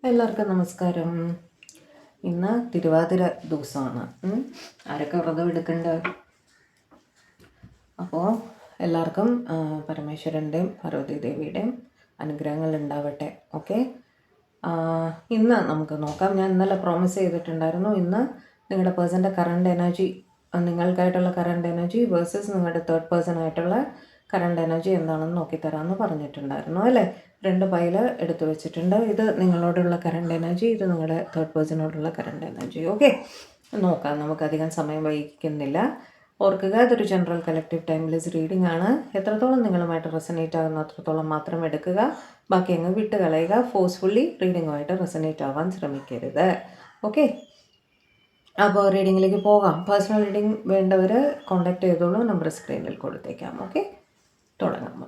എല്ലാവർക്കും നമസ്കാരം. ഇന്ന് തിരുവാതിര ദിവസമാണ്. ആരൊക്കെ വ്രതം എടുക്കേണ്ടത്? അപ്പോൾ എല്ലാവർക്കും പരമേശ്വരൻ്റെയും പാർവതി ദേവിയുടെയും അനുഗ്രഹങ്ങൾ ഉണ്ടാവട്ടെ. ഓക്കെ, ഇന്ന് നമുക്ക് നോക്കാം. ഞാൻ ഇന്നലെ പ്രോമിസ് ചെയ്തിട്ടുണ്ടായിരുന്നു, ഇന്ന് നിങ്ങളുടെ പേഴ്സൻ്റെ കറണ്ട് എനർജി, നിങ്ങൾക്കായിട്ടുള്ള കറണ്ട് എനർജി വേഴ്സസ് നിങ്ങളുടെ തേർഡ് പേഴ്സൺ ആയിട്ടുള്ള കറണ്ട് എനർജി എന്താണെന്ന് നോക്കിത്തരാമെന്ന് പറഞ്ഞിട്ടുണ്ടായിരുന്നു അല്ലേ. 2 പൈൽ എടുത്തു വെച്ചിട്ടുണ്ട്. ഇത് നിങ്ങളോടുള്ള കറണ്ട് എനർജി, ഇത് നിങ്ങളുടെ തേർഡ് പേഴ്സണോടുള്ള കറണ്ട് എനർജി. ഓക്കെ, നോക്കാം. നമുക്കധികം സമയം വൈകിക്കുന്നില്ല. ഓർക്കുക, ഇതൊരു ജനറൽ കളക്റ്റീവ് ടൈംലെസ് റീഡിംഗ് ആണ്. എത്രത്തോളം നിങ്ങളുമായിട്ട് റെസനേറ്റ് ആകുന്ന അത്രത്തോളം മാത്രം എടുക്കുക, ബാക്കി അങ്ങ് വിട്ട് കളയുക. ഫോഴ്സ്ഫുള്ളി റീഡിങ്ങുമായിട്ട് റെസനേറ്റ് ആവാൻ ശ്രമിക്കരുത്. ഓക്കെ, അപ്പോൾ റീഡിങ്ങിലേക്ക് പോകാം. പേഴ്സണൽ റീഡിംഗ് വേണ്ടവർ കോൺടാക്ട് ചെയ്തോളൂ, നമ്പർ സ്ക്രീനിൽ കൊടുത്തേക്കാം. ഓക്കെ, തുടങ്ങാം.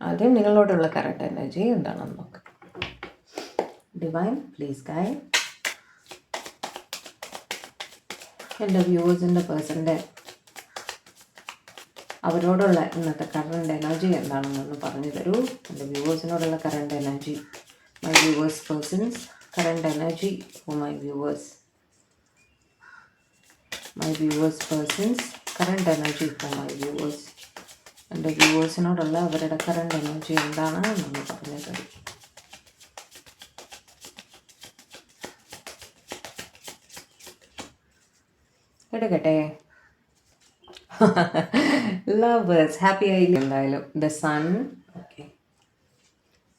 ആദ്യം നിങ്ങളോടുള്ള കറണ്ട് എനർജി എന്താണെന്ന് നോക്കാം. ഡിവൈൻ പ്ലീസ് ഗൈഡ് എൻ്റെ വ്യൂവേഴ്സിൻ്റെ പേഴ്സൻ്റെ അവരോടുള്ള ഇന്നത്തെ കറണ്ട് എനർജി എന്താണെന്നൊന്ന് പറഞ്ഞു തരൂ. എൻ്റെ വ്യൂവേഴ്സിനോടുള്ള current energy, my viewers persons current energy for my viewers, my viewers persons current energy for my viewers. എൻ്റെ വ്യൂവേഴ്സിനോടുള്ള അവരുടെ കറണ്ട് എനർജി എന്താണ് നമ്മൾ പറഞ്ഞു തരും. എടുക്കട്ടെ. ലവേഴ്സ് ഹാപ്പി ആയില്ല എന്തായാലും. The sun, okay.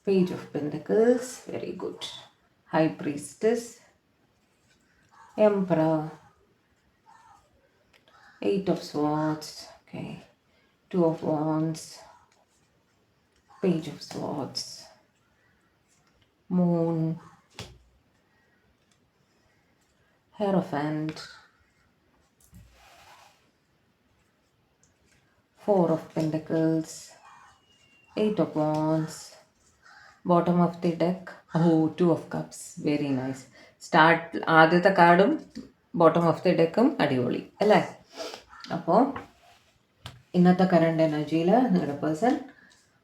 Page of pentacles, very good. High priestess, emperor, 8 of swords, okay. 2 of wands, page of swords, moon, hierophant, 4 of pentacles, 8 of wands, bottom of the deck, 2 of cups, very nice. Start ആദ്യത്തെ കാർഡും bottom of the ഡെക്കും അടിപൊളി അല്ലേ. അപ്പോൾ ഇന്നത്തെ current എനർജിയിൽ നിങ്ങളുടെ person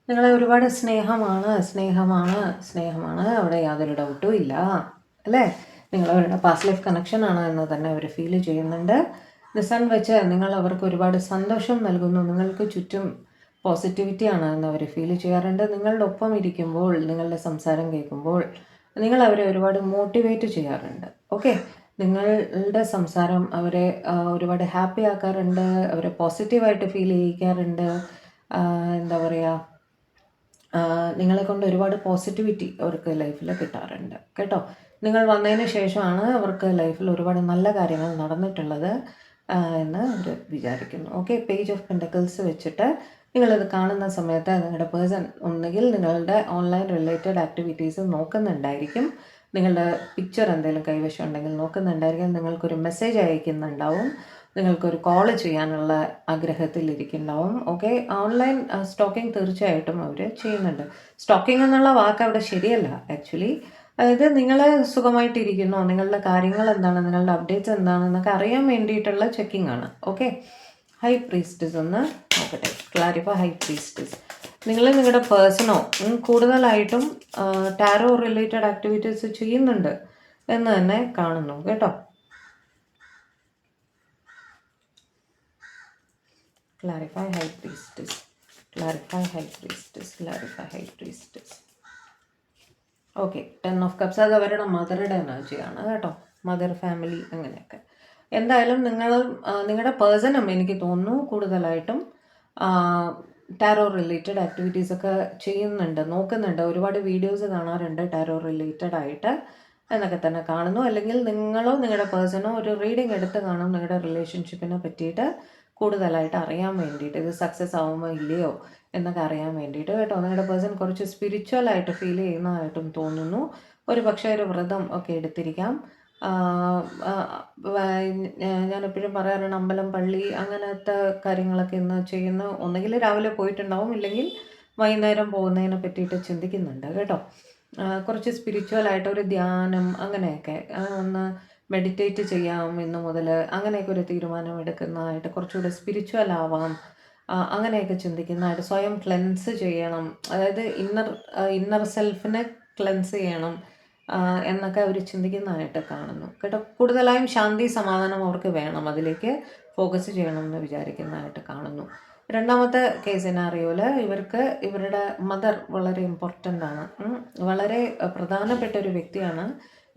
നിങ്ങളെ ഒരുപാട് സ്നേഹമാണ്. അവിടെ യാതൊരു ഡൗട്ടും ഇല്ല അല്ലേ. നിങ്ങളവരുടെ പാസ്റ്റ് ലൈഫ് കണക്ഷൻ ആണ് എന്ന് തന്നെ അവർ ഫീൽ ചെയ്യുന്നുണ്ട്. സൺ വെച്ച് നിങ്ങൾ അവർക്ക് ഒരുപാട് സന്തോഷം നൽകുന്നു. നിങ്ങൾക്ക് ചുറ്റും പോസിറ്റിവിറ്റിയാണ് എന്ന് അവർ ഫീൽ ചെയ്യാറുണ്ട്. നിങ്ങളുടെ ഒപ്പം ഇരിക്കുമ്പോൾ, നിങ്ങളുടെ സംസാരം കേൾക്കുമ്പോൾ നിങ്ങൾ അവരെ ഒരുപാട് മോട്ടിവേറ്റ് ചെയ്യാറുണ്ട്. ഓക്കെ, നിങ്ങളുടെ സംസാരം അവരെ ഒരുപാട് ഹാപ്പി ആക്കാറുണ്ട്, അവരെ പോസിറ്റീവായിട്ട് ഫീൽ ചെയ്യിക്കാറുണ്ട്. എന്താ പറയുക, നിങ്ങളെ കൊണ്ട് ഒരുപാട് പോസിറ്റിവിറ്റി അവർക്ക് ലൈഫിൽ കിട്ടാറുണ്ട് കേട്ടോ. നിങ്ങൾ വന്നതിന് ശേഷമാണ് അവർക്ക് ലൈഫിൽ ഒരുപാട് നല്ല കാര്യങ്ങൾ നടന്നിട്ടുള്ളത് എന്ന് അവർ വിചാരിക്കുന്നു. ഓക്കെ, പേജ് ഓഫ് പെൻറ്റക്കിൾസ് വെച്ചിട്ട് നിങ്ങളിത് കാണുന്ന സമയത്ത് നിങ്ങളുടെ പേഴ്സൺ ഒന്നുകിൽ നിങ്ങളുടെ ഓൺലൈൻ റിലേറ്റഡ് ആക്ടിവിറ്റീസ് നോക്കുന്നുണ്ടായിരിക്കും, നിങ്ങളുടെ പിക്ചർ എന്തെങ്കിലും കൈവശം ഉണ്ടെങ്കിൽ നോക്കുന്നുണ്ടായിരിക്കും, നിങ്ങൾക്കൊരു മെസ്സേജ് അയക്കുന്നുണ്ടാവും, നിങ്ങൾക്കൊരു കോൾ ചെയ്യാനുള്ള ആഗ്രഹത്തിലിരിക്കുന്നുണ്ടാവും. ഓക്കെ, ഓൺലൈൻ സ്റ്റോക്കിംഗ് തീർച്ചയായിട്ടും അവർ ചെയ്യുന്നുണ്ട്. സ്റ്റോക്കിംഗ് എന്നുള്ള വാക്ക് അവിടെ ശരിയല്ല ആക്ച്വലി. അതായത് നിങ്ങൾ സുഖമായിട്ടിരിക്കുന്നോ, നിങ്ങളുടെ കാര്യങ്ങൾ എന്താണ്, നിങ്ങളുടെ അപ്ഡേറ്റ്സ് എന്താണെന്നൊക്കെ അറിയാൻ വേണ്ടിയിട്ടുള്ള ചെക്കിംഗ് ആണ്. ഓക്കെ, ഹൈ പ്രീസ്റ്റസ് ഒന്ന് നോക്കട്ടെ, ക്ലാരിഫൈ. ഹൈ പ്രീസ്റ്റസ്, നിങ്ങൾ നിങ്ങളുടെ പേഴ്സണോ കൂടുതലായിട്ടും ടാരോ റിലേറ്റഡ് ആക്ടിവിറ്റീസ് ചെയ്യുന്നുണ്ട് എന്ന് തന്നെ കാണുന്നു കേട്ടോ. Clarify high priestess, clarify high priestess, clarify high priestess. Okay, 10 of cups അത് അവരുടെ മദറുടെ എനർജിയാണ് കേട്ടോ, മദർ ഫാമിലി അങ്ങനെയൊക്കെ. എന്തായാലും നിങ്ങളുടെ പേഴ്സണും എനിക്ക് തോന്നുന്നു കൂടുതലായിട്ടും ടാരോ റിലേറ്റഡ് ആക്ടിവിറ്റീസൊക്കെ ചെയ്യുന്നുണ്ട്, നോക്കുന്നുണ്ട്, ഒരുപാട് വീഡിയോസ് കാണാറുണ്ട് ടാരോ റിലേറ്റഡ് ആയിട്ട് എന്നൊക്കെ തന്നെ കാണുന്നു. അല്ലെങ്കിൽ നിങ്ങളോ നിങ്ങളുടെ പേഴ്സണോ ഒരു റീഡിംഗ് എടുത്ത് കാണും, നിങ്ങളുടെ റിലേഷൻഷിപ്പിനെ പറ്റിയിട്ട് കൂടുതലായിട്ട് അറിയാൻ വേണ്ടിയിട്ട്, ഇത് സക്സസ് ആവുമോ ഇല്ലയോ എന്നൊക്കെ അറിയാൻ വേണ്ടിയിട്ട് കേട്ടോ. നിങ്ങളുടെ പേഴ്സൺ കുറച്ച് സ്പിരിച്വലായിട്ട് ഫീൽ ചെയ്യുന്നതായിട്ടും തോന്നുന്നു. ഒരു പക്ഷേ ഒരു വ്രതം ഒക്കെ എടുത്തിരിക്കാം. ഞാൻ എപ്പോഴും പറയാറുണ്ട്, അമ്പലം, പള്ളി അങ്ങനത്തെ കാര്യങ്ങളൊക്കെ ഇന്ന് ചെയ്യുന്ന, ഒന്നുകിൽ രാവിലെ പോയിട്ടുണ്ടാവും, ഇല്ലെങ്കിൽ വൈകുന്നേരം പോകുന്നതിനെ പറ്റിയിട്ട് ചിന്തിക്കുന്നുണ്ട് കേട്ടോ. കുറച്ച് സ്പിരിച്വലായിട്ട് ഒരു ധ്യാനം അങ്ങനെയൊക്കെ ഒന്ന് മെഡിറ്റേറ്റ് ചെയ്യാം ഇന്ന് മുതൽ, അങ്ങനെയൊക്കെ ഒരു തീരുമാനം എടുക്കുന്നതായിട്ട്, കുറച്ചുകൂടെ സ്പിരിച്വൽ ആവാം അങ്ങനെയൊക്കെ ചിന്തിക്കുന്നതായിട്ട്, സ്വയം ക്ലെൻസ് ചെയ്യണം, അതായത് ഇന്നർ സെൽഫിനെ ക്ലെൻസ് ചെയ്യണം എന്നൊക്കെ അവർ ചിന്തിക്കുന്നതായിട്ട് കാണുന്നു കേട്ടോ. കൂടുതലായും ശാന്തി സമാധാനം അവർക്ക് വേണം, അതിലേക്ക് ഫോക്കസ് ചെയ്യണം എന്ന് വിചാരിക്കുന്നതായിട്ട് കാണുന്നു. രണ്ടാമത്തെ കേസ് സിനാറിയോയിൽ ഇവർക്ക് ഇവരുടെ മദർ വളരെ ഇമ്പോർട്ടൻ്റ് ആണ്. വളരെ പ്രധാനപ്പെട്ട ഒരു വ്യക്തിയാണ്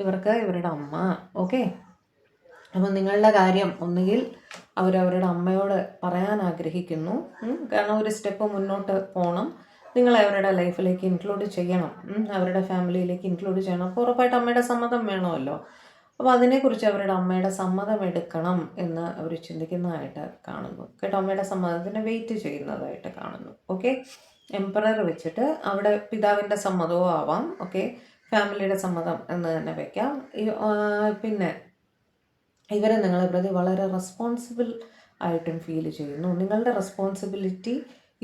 ഇവർക്ക് ഇവരുടെ അമ്മ. ഓക്കെ, അപ്പം നിങ്ങളുടെ കാര്യം ഒന്നുകിൽ അവരവരുടെ അമ്മയോട് പറയാൻ ആഗ്രഹിക്കുന്നു, കാരണം ഒരു സ്റ്റെപ്പ് മുന്നോട്ട് പോകണം, നിങ്ങളെ അവരുടെ ലൈഫിലേക്ക് ഇൻക്ലൂഡ് ചെയ്യണം, അവരുടെ ഫാമിലിയിലേക്ക് ഇൻക്ലൂഡ് ചെയ്യണം. അപ്പോൾ ഉറപ്പായിട്ട് അമ്മയുടെ സമ്മതം വേണമല്ലോ. അപ്പോൾ അതിനെക്കുറിച്ച് അവരുടെ അമ്മയുടെ സമ്മതം എടുക്കണം എന്ന് അവർ ചിന്തിക്കുന്നതായിട്ട് കാണുന്നു കേട്ടോ. അമ്മയുടെ സമ്മതത്തിന് വെയിറ്റ് ചെയ്യുന്നതായിട്ട് കാണുന്നു. ഓക്കെ, എംപറർ വെച്ചിട്ട് അവിടെ പിതാവിൻ്റെ സമ്മതവും ആവാം, ഓക്കെ, ഫാമിലിയുടെ സമ്മതം എന്ന് തന്നെ വയ്ക്കാം. പിന്നെ ഇവരെ നിങ്ങളെ പ്രതി വളരെ റെസ്പോൺസിബിൾ ആയിട്ടും ഫീൽ ചെയ്യുന്നു. നിങ്ങളുടെ റെസ്പോൺസിബിലിറ്റി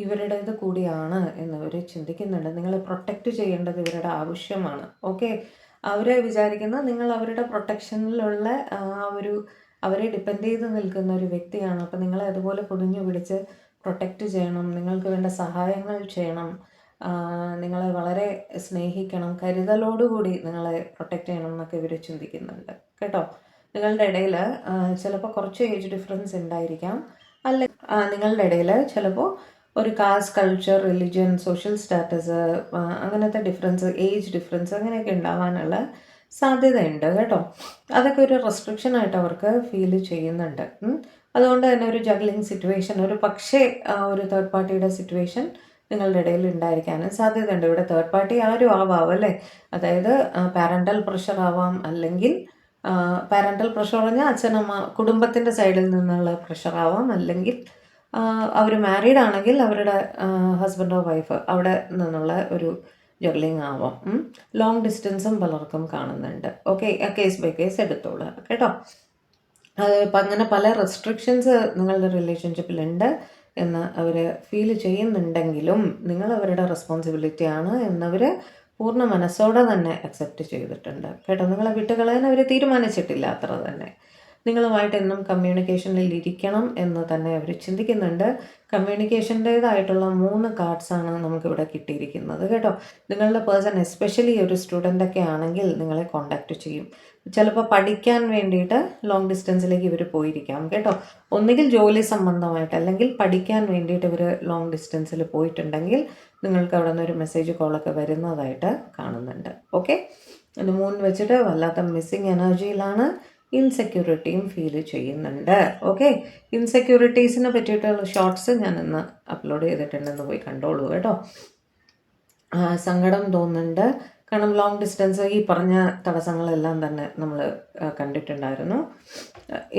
ഇവരുടേത് കൂടിയാണ് എന്നിവർ ചിന്തിക്കുന്നുണ്ട്. നിങ്ങളെ പ്രൊട്ടക്റ്റ് ചെയ്യേണ്ടത് ഇവരുടെ ആവശ്യമാണ്. ഓക്കെ, അവരെ വിചാരിക്കുന്ന നിങ്ങൾ അവരുടെ പ്രൊട്ടക്ഷനിലുള്ള അവരെ ഡിപ്പെൻഡ് ചെയ്ത് നിൽക്കുന്ന ഒരു വ്യക്തിയാണ്. അപ്പോൾ നിങ്ങളെ അതുപോലെ പൊതിഞ്ഞു പിടിച്ച് പ്രൊട്ടക്റ്റ് ചെയ്യണം, നിങ്ങൾക്ക് വേണ്ട സഹായങ്ങൾ ചെയ്യണം, നിങ്ങളെ വളരെ സ്നേഹിക്കണം, കരുതലോടുകൂടി നിങ്ങളെ പ്രൊട്ടക്റ്റ് ചെയ്യണം എന്നൊക്കെ ഇവർ ചിന്തിക്കുന്നുണ്ട് കേട്ടോ. നിങ്ങളുടെ ഇടയിൽ ചിലപ്പോൾ കുറച്ച് ഏജ് ഡിഫറൻസ് ഉണ്ടായിരിക്കാം, അല്ലെങ്കിൽ നിങ്ങളുടെ ഇടയിൽ ചിലപ്പോൾ ഒരു caste, culture, religion, social status, അങ്ങനത്തെ ഡിഫറൻസ്, ഏജ് ഡിഫറൻസ് അങ്ങനെയൊക്കെ ഉണ്ടാവാനുള്ള സാധ്യതയുണ്ട് കേട്ടോ. അതൊക്കെ ഒരു റെസ്ട്രിക്ഷൻ ആയിട്ട് അവർക്ക് ഫീൽ ചെയ്യുന്നുണ്ട്. അതുകൊണ്ട് തന്നെ ഒരു ജഗ്ലിംഗ് സിറ്റുവേഷൻ, ഒരു പക്ഷേ ഒരു തേർഡ് പാർട്ടിയുടെ സിറ്റുവേഷൻ നിങ്ങളുടെ ഇടയിൽ ഉണ്ടായിരിക്കാനും സാധ്യതയുണ്ട്. ഇവിടെ തേർഡ് പാർട്ടി ആരും ആവാം അല്ലേ, അതായത് പാരൻ്റൽ പ്രഷർ ആവാം, അല്ലെങ്കിൽ പാരൻ്റൽ പ്രഷർ പറഞ്ഞാൽ അച്ഛനമ്മ കുടുംബത്തിൻ്റെ സൈഡിൽ നിന്നുള്ള പ്രഷർ ആവാം, അല്ലെങ്കിൽ അവർ മാരീഡ് ആണെങ്കിൽ അവരുടെ ഹസ്ബൻഡോ വൈഫ് അവിടെ നിന്നുള്ള ഒരു ജഗ്ലിംഗ് ആവാം. ലോങ് ഡിസ്റ്റൻസും പലർക്കും കാണുന്നുണ്ട്. ഓക്കെ, കേസ് ബൈ കേസ് എടുത്തോളൂ കേട്ടോ. ഇപ്പം അങ്ങനെ പല റെസ്ട്രിക്ഷൻസ് നിങ്ങളുടെ റിലേഷൻഷിപ്പിലുണ്ട് എന്ന് അവർ ഫീൽ ചെയ്യുന്നുണ്ടെങ്കിലും നിങ്ങൾ അവരുടെ റെസ്പോൺസിബിലിറ്റിയാണ് എന്നവർ പൂർണ്ണ മനസ്സോടെ തന്നെ അക്സെപ്റ്റ് ചെയ്തിട്ടുണ്ട് കേട്ടോ. നിങ്ങളെ വിട്ടുകളയാൻ അവർ തീരുമാനിച്ചിട്ടില്ല, അത്ര തന്നെ. നിങ്ങളുമായിട്ട് എന്നും കമ്മ്യൂണിക്കേഷനിൽ ഇരിക്കണം എന്ന് തന്നെ അവർ ചിന്തിക്കുന്നുണ്ട്. കമ്മ്യൂണിക്കേഷൻ്റേതായിട്ടുള്ള 3 കാർഡ്സാണ് നമുക്കിവിടെ കിട്ടിയിരിക്കുന്നത് കേട്ടോ. നിങ്ങളുടെ പേഴ്സൺ എസ്പെഷ്യലി ഒരു സ്റ്റുഡൻ്റൊക്കെ ആണെങ്കിൽ നിങ്ങളെ കോണ്ടാക്റ്റ് ചെയ്യും. ചിലപ്പോൾ പഠിക്കാൻ വേണ്ടിയിട്ട് ലോങ് ഡിസ്റ്റൻസിലേക്ക് ഇവർ പോയിരിക്കാം കേട്ടോ. ഒന്നുകിൽ ജോലി സംബന്ധമായിട്ട് അല്ലെങ്കിൽ പഠിക്കാൻ വേണ്ടിയിട്ട് ഇവർ ലോങ് ഡിസ്റ്റൻസിൽ പോയിട്ടുണ്ടെങ്കിൽ നിങ്ങൾക്ക് അവിടെ നിന്നൊരു മെസ്സേജ് കോളൊക്കെ വരുന്നതായിട്ട് കാണുന്നുണ്ട്. ഓക്കെ, ഇത് 3 വെച്ചിട്ട് വല്ലാത്ത മിസ്സിങ് എനർജിയിലാണ്, ഇൻസെക്യൂരിറ്റിയും ഫീൽ ചെയ്യുന്നുണ്ട്. ഓക്കെ, ഇൻസെക്യൂരിറ്റീസിനെ പറ്റിയിട്ടുള്ള ഷോർട്സ് ഞാൻ ഇന്ന് അപ്ലോഡ് ചെയ്തിട്ടുണ്ടെന്ന് പോയി കണ്ടോളൂ കേട്ടോ. സങ്കടം തോന്നുന്നുണ്ട്, കാരണം ലോങ് ഡിസ്റ്റൻസ് ഈ പറഞ്ഞ തടസ്സങ്ങളെല്ലാം തന്നെ നമ്മൾ കണ്ടിട്ടുണ്ടായിരുന്നു.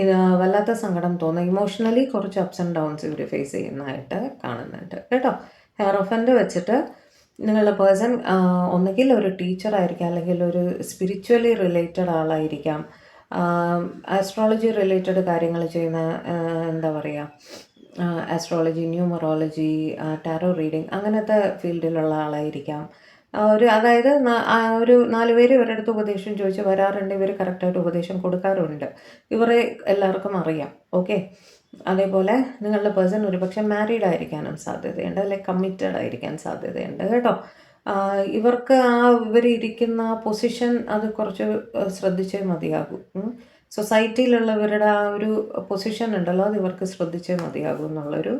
ഇത് വല്ലാത്ത സങ്കടം തോന്നുന്നു, ഇമോഷണലി കുറച്ച് അപ്സ് ആൻഡ് ഡൗൺസ് ഇവർ ഫേസ് ചെയ്യുന്നതായിട്ട് കാണുന്നുണ്ട് കേട്ടോ. ഹെയറോഫൻഡ് വെച്ചിട്ട് നിങ്ങളുടെ പേഴ്സൺ ഒന്നുകിൽ ഒരു ടീച്ചറായിരിക്കാം, അല്ലെങ്കിൽ ഒരു സ്പിരിച്വലി റിലേറ്റഡ് ആളായിരിക്കാം, ആസ്ട്രോളജി റിലേറ്റഡ് കാര്യങ്ങൾ ചെയ്യുന്ന, എന്താ പറയുക, ആസ്ട്രോളജി, ന്യൂമറോളജി, ടാരോ റീഡിങ് അങ്ങനത്തെ ഫീൽഡിലുള്ള ആളായിരിക്കാം. അതായത് ഒരു 4 പേര് ഇവരുടെ അടുത്ത് ഉപദേശം ചോദിച്ച് വരാറുണ്ട്, ഇവർ കറക്റ്റായിട്ട് ഉപദേശം കൊടുക്കാറുണ്ട്, ഇവരെ എല്ലാവർക്കും അറിയാം. ഓക്കെ, അതേപോലെ നിങ്ങളുടെ പേഴ്സൺ ഒരുപക്ഷെ മാരീഡ് ആയിരിക്കാനും സാധ്യതയുണ്ട്, അല്ലെങ്കിൽ കമ്മിറ്റഡ് ആയിരിക്കാൻ സാധ്യതയുണ്ട് കേട്ടോ. ഇവർക്ക് ഇവരിയ്ക്കുന്ന പൊസിഷൻ അത് കുറച്ച് ശ്രദ്ധിച്ചേ മതിയാകൂ. സൊസൈറ്റിയിലുള്ളവരുടെ ആ ഒരു പൊസിഷൻ ഉണ്ടല്ലോ, അത് ഇവർക്ക് ശ്രദ്ധിച്ചേ മതിയാകൂ എന്നുള്ളൊരു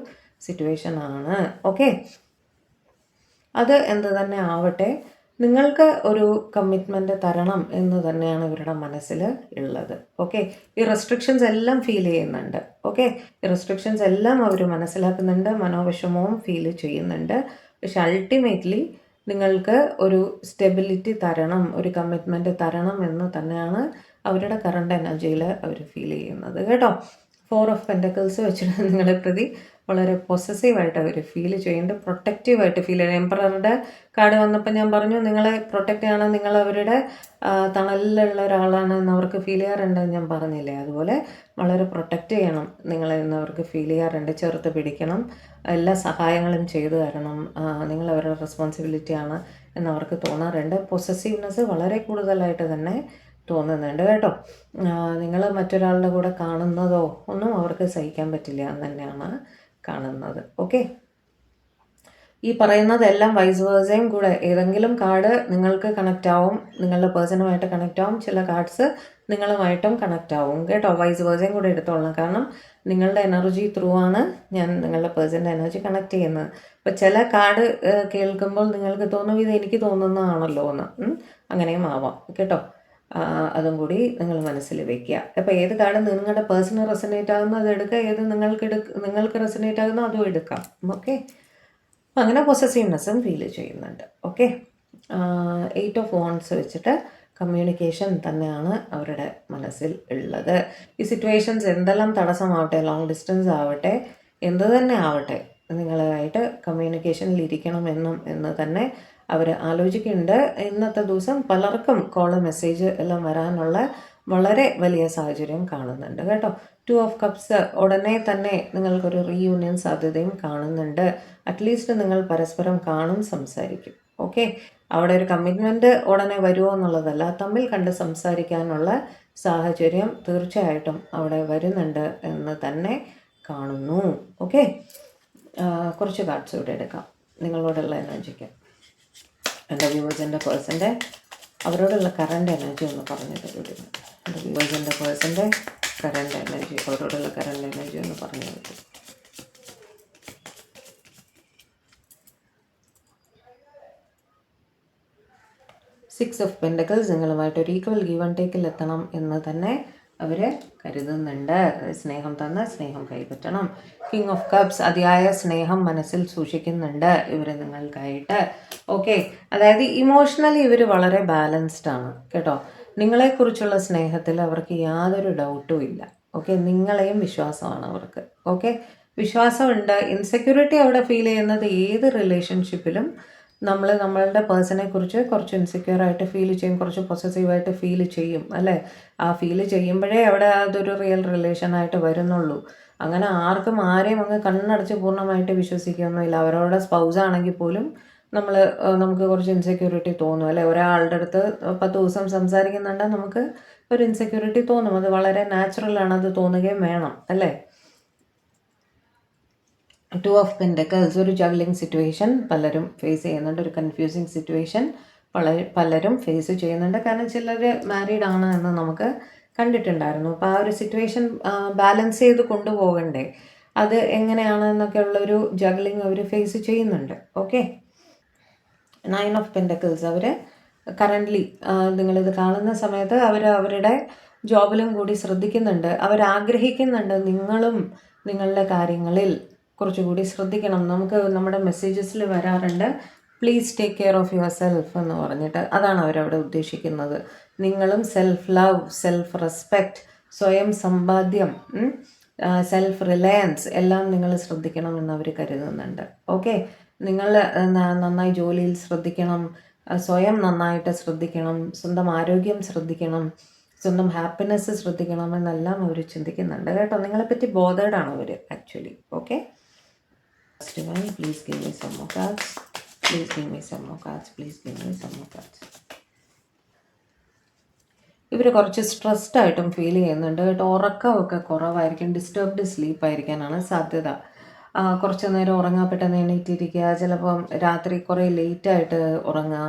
സിറ്റുവേഷനാണ്. ഓക്കെ, അത് എന്ത് തന്നെ ആവട്ടെ, നിങ്ങൾക്ക് ഒരു കമ്മിറ്റ്മെൻറ്റ് തരണം എന്ന് തന്നെയാണ് ഇവരുടെ മനസ്സിൽ ഉള്ളത്. ഓക്കെ, ഈ റെസ്ട്രിക്ഷൻസ് എല്ലാം ഫീൽ ചെയ്യുന്നുണ്ട്. ഓക്കെ, ഈ റെസ്ട്രിക്ഷൻസ് എല്ലാം അവർ മനസ്സിലാക്കുന്നുണ്ട്, മനോവിഷമവും ഫീൽ ചെയ്യുന്നുണ്ട്. പക്ഷെ അൾട്ടിമേറ്റ്ലി നിങ്ങൾക്ക് ഒരു സ്റ്റെബിലിറ്റി തരണം, ഒരു കമ്മിറ്റ്മെൻറ്റ് തരണം എന്ന് തന്നെയാണ് അവരുടെ കറണ്ട് എനർജിയിൽ അവർ ഫീൽ ചെയ്യുന്നത് കേട്ടോ. 4 ഓഫ് പെൻറ്റക്കിൾസ് വെച്ചിട്ട് നിങ്ങളെ പ്രതി വളരെ പൊസസീവായിട്ട് അവർ ഫീൽ ചെയ്യുന്നുണ്ട്, പ്രൊട്ടക്റ്റീവായിട്ട് ഫീൽ ചെയ്യുന്നത്. എംപററുടെ കാർഡ് വന്നപ്പോൾ ഞാൻ പറഞ്ഞു നിങ്ങളെ പ്രൊട്ടക്റ്റ് ചെയ്യണം, നിങ്ങൾ അവരുടെ തണലിലുള്ള ഒരാളാണ് എന്ന് അവർക്ക് ഫീൽ ചെയ്യാറുണ്ടെന്ന് ഞാൻ പറഞ്ഞില്ലേ, അതുപോലെ വളരെ പ്രൊട്ടക്റ്റ് ചെയ്യണം നിങ്ങളെ എന്ന് അവർക്ക് ഫീൽ ചെയ്യാറുണ്ട്. ചേർത്ത് പിടിക്കണം, എല്ലാ സഹായങ്ങളും ചെയ്തു തരണം, നിങ്ങൾ അവരുടെ റെസ്പോൺസിബിലിറ്റിയാണ് എന്നവർക്ക് തോന്നാറുണ്ട്. പൊസസീവ്നെസ് വളരെ കൂടുതലായിട്ട് തന്നെ തോന്നുന്നുണ്ട് കേട്ടോ. നിങ്ങൾ മറ്റൊരാളുടെ കൂടെ കാണുന്നതോ ഒന്നും അവർക്ക് സഹിക്കാൻ പറ്റില്ല എന്ന് തന്നെയാണ് കാണുന്നത്. ഓക്കെ, ഈ പറയുന്നതെല്ലാം വൈസ് വേഴ്സയും കൂടെ ഏതെങ്കിലും കാർഡ് നിങ്ങൾക്ക് കണക്റ്റ് ആവും, നിങ്ങളുടെ പേഴ്സണുമായിട്ട് കണക്റ്റ് ആവും, ചില കാർഡ്സ് നിങ്ങളുമായിട്ടും കണക്റ്റ് ആവും കേട്ടോ. വൈസ് വേഴ്സയും കൂടെ എടുത്തോളണം, കാരണം നിങ്ങളുടെ എനർജി ത്രൂ ആണ് ഞാൻ നിങ്ങളുടെ പേഴ്സൻ്റെ എനർജി കണക്ട് ചെയ്യുന്നത്. അപ്പോൾ ചില കാർഡ് കേൾക്കുമ്പോൾ നിങ്ങൾക്ക് തോന്നും ഇത് എനിക്ക് തോന്നുന്നതാണല്ലോ എന്ന്, അങ്ങനെയും ആവാം കേട്ടോ. അതും കൂടി നിങ്ങൾ മനസ്സിൽ വെക്കുക. അപ്പോൾ ഏത് കാർഡ് നിങ്ങളുടെ പേഴ്സണൽ റെസനേറ്റ് ആകുന്നോ അത് എടുക്കുക, ഏത് നിങ്ങൾക്ക് റെസനേറ്റ് ആകുന്നോ അതും എടുക്കാം. ഓക്കെ, അങ്ങനെ പൊസസീവ്നെസ്സും ഫീൽ ചെയ്യുന്നുണ്ട്. ഓക്കെ, 8 ഓഫ് വാണ്ട്സ് വെച്ചിട്ട് കമ്മ്യൂണിക്കേഷൻ തന്നെയാണ് അവരുടെ മനസ്സിൽ ഉള്ളത്. ഈ സിറ്റുവേഷൻസ് എന്തെല്ലാം തടസ്സമാവട്ടെ, ലോങ് ഡിസ്റ്റൻസ് ആവട്ടെ, എന്ത് തന്നെ ആവട്ടെ, നിങ്ങളുമായിട്ട് കമ്മ്യൂണിക്കേഷനിൽ ഇരിക്കണമെന്നും എന്ന് തന്നെ അവർ ആലോചിക്കുന്നുണ്ട്. ഇന്നത്തെ ദിവസം പലർക്കും കോള് മെസ്സേജ് എല്ലാം വരാനുള്ള വളരെ വലിയ സാഹചര്യം കാണുന്നുണ്ട് കേട്ടോ. 2 ഓഫ് കപ്സ് ഉടനെ തന്നെ നിങ്ങൾക്കൊരു റീയൂണിയൻ സാധ്യതയും കാണുന്നുണ്ട്. അറ്റ്ലീസ്റ്റ് നിങ്ങൾ പരസ്പരം കാണും, സംസാരിക്കും. ഓക്കെ, അവിടെ ഒരു കമ്മിറ്റ്മെൻറ്റ് ഉടനെ വരുമോ എന്നുള്ളതല്ല, തമ്മിൽ കണ്ട് സംസാരിക്കാനുള്ള സാഹചര്യം തീർച്ചയായിട്ടും അവിടെ വരുന്നുണ്ട് എന്ന് തന്നെ കാണുന്നു. ഓക്കെ, കുറച്ച് കാർഡ്സ് ഇവിടെ എടുക്കാം നിങ്ങളോടുള്ള എനർജിക്ക്. എൻ്റെ വ്യൂവേഴ്സിൻ്റെ പേഴ്സൻ്റെ അവരോടുള്ള കറണ്ട് എനർജി ഒന്ന് പറഞ്ഞു തരും. എൻ്റെ വ്യൂവേഴ്സിൻ്റെ പേഴ്സൻ്റെ കറണ്ട് എനർജി, അവരോടുള്ള കറണ്ട് എനർജി ഒന്ന് പറഞ്ഞു തരും. സിക്സ് ഓഫ് പെൻഡക്കിൾസ് നിങ്ങളുമായിട്ട് ഒരു ഈക്വൽ ഗീവ് ആൻഡ് ടേക്കിൽ എത്തണം എന്ന് തന്നെ അവർ കരുതുന്നുണ്ട്. സ്നേഹം തന്ന് സ്നേഹം കൈപ്പറ്റണം. കിങ് ഓഫ് കപ്സ് അതിയായ സ്നേഹം മനസ്സിൽ സൂക്ഷിക്കുന്നുണ്ട് ഇവർ നിങ്ങൾക്കായിട്ട്. ഓക്കെ, അതായത് ഇമോഷണലി ഇവർ വളരെ ബാലൻസ്ഡ് ആണ് കേട്ടോ. നിങ്ങളെക്കുറിച്ചുള്ള സ്നേഹത്തിൽ അവർക്ക് യാതൊരു ഡൗട്ടും ഇല്ല. ഓക്കെ, നിങ്ങളെയും വിശ്വാസമാണ് അവർക്ക്. ഓക്കെ, വിശ്വാസമുണ്ട്. ഇൻസെക്യൂരിറ്റി അവിടെ ഫീൽ ചെയ്യുന്നത് ഏത് റിലേഷൻഷിപ്പിലും നമ്മളുടെ പേഴ്സണെ കുറിച്ച് കുറച്ച് ഇൻസെക്യൂറായിട്ട് ഫീൽ ചെയ്യും, കുറച്ച് പൊസസീവായിട്ട് ഫീൽ ചെയ്യും അല്ലേ. ആ ഫീൽ ചെയ്യുമ്പോഴേ അവിടെ അതൊരു റിയൽ റിലേഷനായിട്ട് വരുന്നുള്ളൂ. അങ്ങനെ ആർക്കും ആരെയും അങ്ങ് കണ്ണടച്ച് പൂർണ്ണമായിട്ട് വിശ്വസിക്കുകയൊന്നുമില്ല. അവരവരുടെ സ്പൗസ് ആണെങ്കിൽ പോലും നമുക്ക് കുറച്ച് ഇൻസെക്യൂരിറ്റി തോന്നും അല്ലേ. ഒരാളുടെ അടുത്ത് 10 ദിവസം സംസാരിക്കുന്നുണ്ടെങ്കിൽ നമുക്ക് ഒരു ഇൻസെക്യൂരിറ്റി തോന്നും. അത് വളരെ നാച്ചുറലാണ്, അത് തോന്നുകയും വേണം അല്ലേ. 2 ഓഫ് പെൻഡക്കിൾസ് ഒരു ജഗ്ലിംഗ് സിറ്റുവേഷൻ പലരും ഫേസ് ചെയ്യുന്നുണ്ട്. ഒരു കൺഫ്യൂസിങ് സിറ്റുവേഷൻ പലരും ഫേസ് ചെയ്യുന്നുണ്ട്. കാരണം ചിലർ മാരീഡ് ആണ് എന്ന് നമുക്ക് കണ്ടിട്ടുണ്ടായിരുന്നു. അപ്പോൾ ആ ഒരു സിറ്റുവേഷൻ ബാലൻസ് ചെയ്ത് കൊണ്ടുപോകണ്ടേ, അത് എങ്ങനെയാണ് എന്നൊക്കെ ഉള്ളൊരു ജഗ്ലിംഗ് അവർ ഫേസ് ചെയ്യുന്നുണ്ട്. ഓക്കെ, 9 ഓഫ് പെൻഡക്കിൾസ് അവർ കറൻ്റ്ലി നിങ്ങളിത് കാണുന്ന സമയത്ത് അവരുടെ ജോബിലും കൂടി ശ്രദ്ധിക്കുന്നുണ്ട്. അവരാഗ്രഹിക്കുന്നുണ്ട് നിങ്ങളും നിങ്ങളുടെ കാര്യങ്ങളിൽ കുറച്ചുകൂടി ശ്രദ്ധിക്കണം. നമുക്ക് നമ്മുടെ മെസ്സേജസിൽ വരാറുണ്ട് please take care of your self എന്ന് പറഞ്ഞിട്ട്. അതാണ് അവരവിടെ ഉദ്ദേശിക്കുന്നത്. നിങ്ങളും സെൽഫ് ലവ്, സെൽഫ് റെസ്പെക്റ്റ്, സ്വയം സമ്പാദ്യം, സെൽഫ് റിലയൻസ് എല്ലാം നിങ്ങൾ ശ്രദ്ധിക്കണമെന്ന് അവർ കരുതുന്നുണ്ട്. ഓക്കെ, നിങ്ങൾ നന്നായി ജോലിയിൽ ശ്രദ്ധിക്കണം, സ്വയം നന്നായിട്ട് ശ്രദ്ധിക്കണം, സ്വന്തം ആരോഗ്യം ശ്രദ്ധിക്കണം, സ്വന്തം ഹാപ്പിനെസ് ശ്രദ്ധിക്കണം എന്നെല്ലാം അവർ ചിന്തിക്കുന്നുണ്ട് കേട്ടോ. നിങ്ങളെപ്പറ്റി ബോധേഡാണ് അവർ actually. Okay, Divine, please give me some more cards. Please give me some more cards. Please give me some more cards. ഇവർ കുറച്ച് സ്ട്രെസ്ഡ് ആയിട്ടും ഫീൽ ചെയ്യുന്നുണ്ട് കേട്ടോ. ഉറക്കമൊക്കെ കുറവായിരിക്കും, ഡിസ്റ്റർബ്ഡ് സ്ലീപ്പ് ആയിരിക്കാനാണ് സാധ്യത. കുറച്ച് നേരം ഉറങ്ങാൻ പെട്ടെന്ന് എണീറ്റിരിക്കുക, ചിലപ്പം രാത്രി കുറേ ലേറ്റായിട്ട് ഉറങ്ങുക,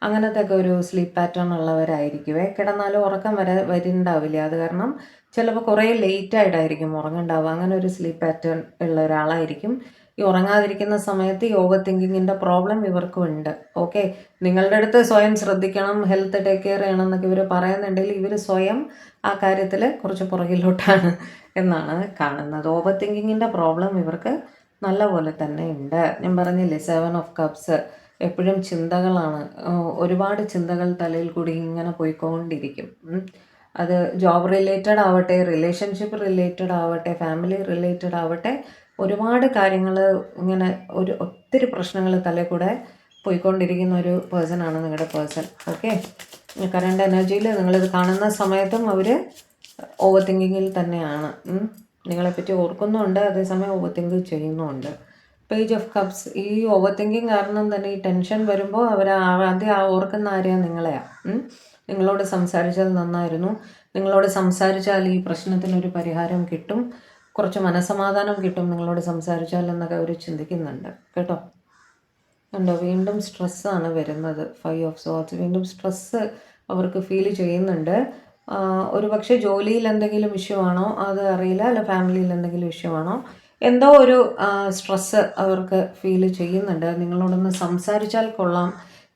അങ്ങനത്തെ ഒക്കെ ഒരു സ്ലീപ്പ് പാറ്റേൺ ഉള്ളവരായിരിക്കുമേ. കിടന്നാലും ഉറക്കം വരുന്നുണ്ടാവില്ല. അത് കാരണം ചിലപ്പോൾ കുറേ ലേറ്റായിട്ടായിരിക്കും ഉറങ്ങുണ്ടാവുക. അങ്ങനെ ഒരു സ്ലീപ്പ് പാറ്റേൺ ഉള്ള ഒരാളായിരിക്കും. ഈ ഉറങ്ങാതിരിക്കുന്ന സമയത്ത് ഈ ഓവർ തിങ്കിങ്ങിൻ്റെ പ്രോബ്ലം ഇവർക്കും ഉണ്ട്. ഓക്കെ, നിങ്ങളുടെ അടുത്ത് സ്വയം ശ്രദ്ധിക്കണം, ഹെൽത്ത് ടേക്ക് കെയർ ചെയ്യണം എന്നൊക്കെ ഇവർ പറയുന്നുണ്ടെങ്കിൽ ഇവർ സ്വയം ആ കാര്യത്തിൽ കുറച്ച് പുറകിലോട്ടാണ് എന്നാണ് കാണുന്നത്. ഓവർ തിങ്കിങ്ങിൻ്റെ പ്രോബ്ലം ഇവർക്ക് നല്ലപോലെ തന്നെ ഉണ്ട്. ഞാൻ പറഞ്ഞില്ലേ 7 ഓഫ് കപ്സ് എപ്പോഴും ചിന്തകളാണ്. ഒരുപാട് ചിന്തകൾ തലയിൽ കൂടി ഇങ്ങനെ പോയിക്കൊണ്ടിരിക്കും. അത് ജോബ് റിലേറ്റഡ് ആവട്ടെ, റിലേഷൻഷിപ്പ് റിലേറ്റഡ് ആവട്ടെ, ഫാമിലി റിലേറ്റഡ് ആവട്ടെ, ഒരുപാട് കാര്യങ്ങൾ ഇങ്ങനെ ഒത്തിരി പ്രശ്നങ്ങൾ തലയിൽ കൂടെ പോയിക്കൊണ്ടിരിക്കുന്ന ഒരു പേഴ്സണാണ് നിങ്ങളുടെ പേഴ്സൺ. ഓക്കെ, കറണ്ട് എനർജിയിൽ നിങ്ങളിത് കാണുന്ന സമയത്തും അവർ ഓവർ തിങ്കിങ്ങിൽ തന്നെയാണ്. നിങ്ങളെപ്പറ്റി ഓർക്കുന്നുമുണ്ട്, അതേസമയം ഓവർ തിങ്ക് ചെയ്യുന്നുമുണ്ട്. പേജ് ഓഫ് കപ്സ് ഈ ഓവർ തിങ്കിങ് കാരണം തന്നെ ഈ ടെൻഷൻ വരുമ്പോൾ അവർ ആദ്യം ഓർക്കുന്ന ആരെയാണ് നിങ്ങളെയാണ്. നിങ്ങളോട് സംസാരിച്ചാൽ നന്നായിരുന്നു, നിങ്ങളോട് സംസാരിച്ചാൽ ഈ പ്രശ്നത്തിനൊരു പരിഹാരം കിട്ടും, കുറച്ച് മനസ്സമാധാനം കിട്ടും നിങ്ങളോട് സംസാരിച്ചാൽ എന്നൊക്കെ അവർ ചിന്തിക്കുന്നുണ്ട് കേട്ടോ. ഉണ്ടോ വീണ്ടും സ്ട്രെസ്സാണ് വരുന്നത്. 5 ഓഫ് സോർട്സ് വീണ്ടും സ്ട്രെസ്സ് അവർക്ക് ഫീൽ ചെയ്യുന്നുണ്ട്. ഒരു പക്ഷേ ജോലിയിൽ എന്തെങ്കിലും ഇഷ്യൂ ആണോ അത് അറിയില്ല, അല്ല ഫാമിലിയിൽ എന്തെങ്കിലും ഇഷ്യൂ ആണോ, എന്തോ ഒരു സ്ട്രെസ്സ് അവർക്ക് ഫീൽ ചെയ്യുന്നുണ്ട്. നിങ്ങളോടൊന്ന് സംസാരിച്ചാൽ കൊള്ളാം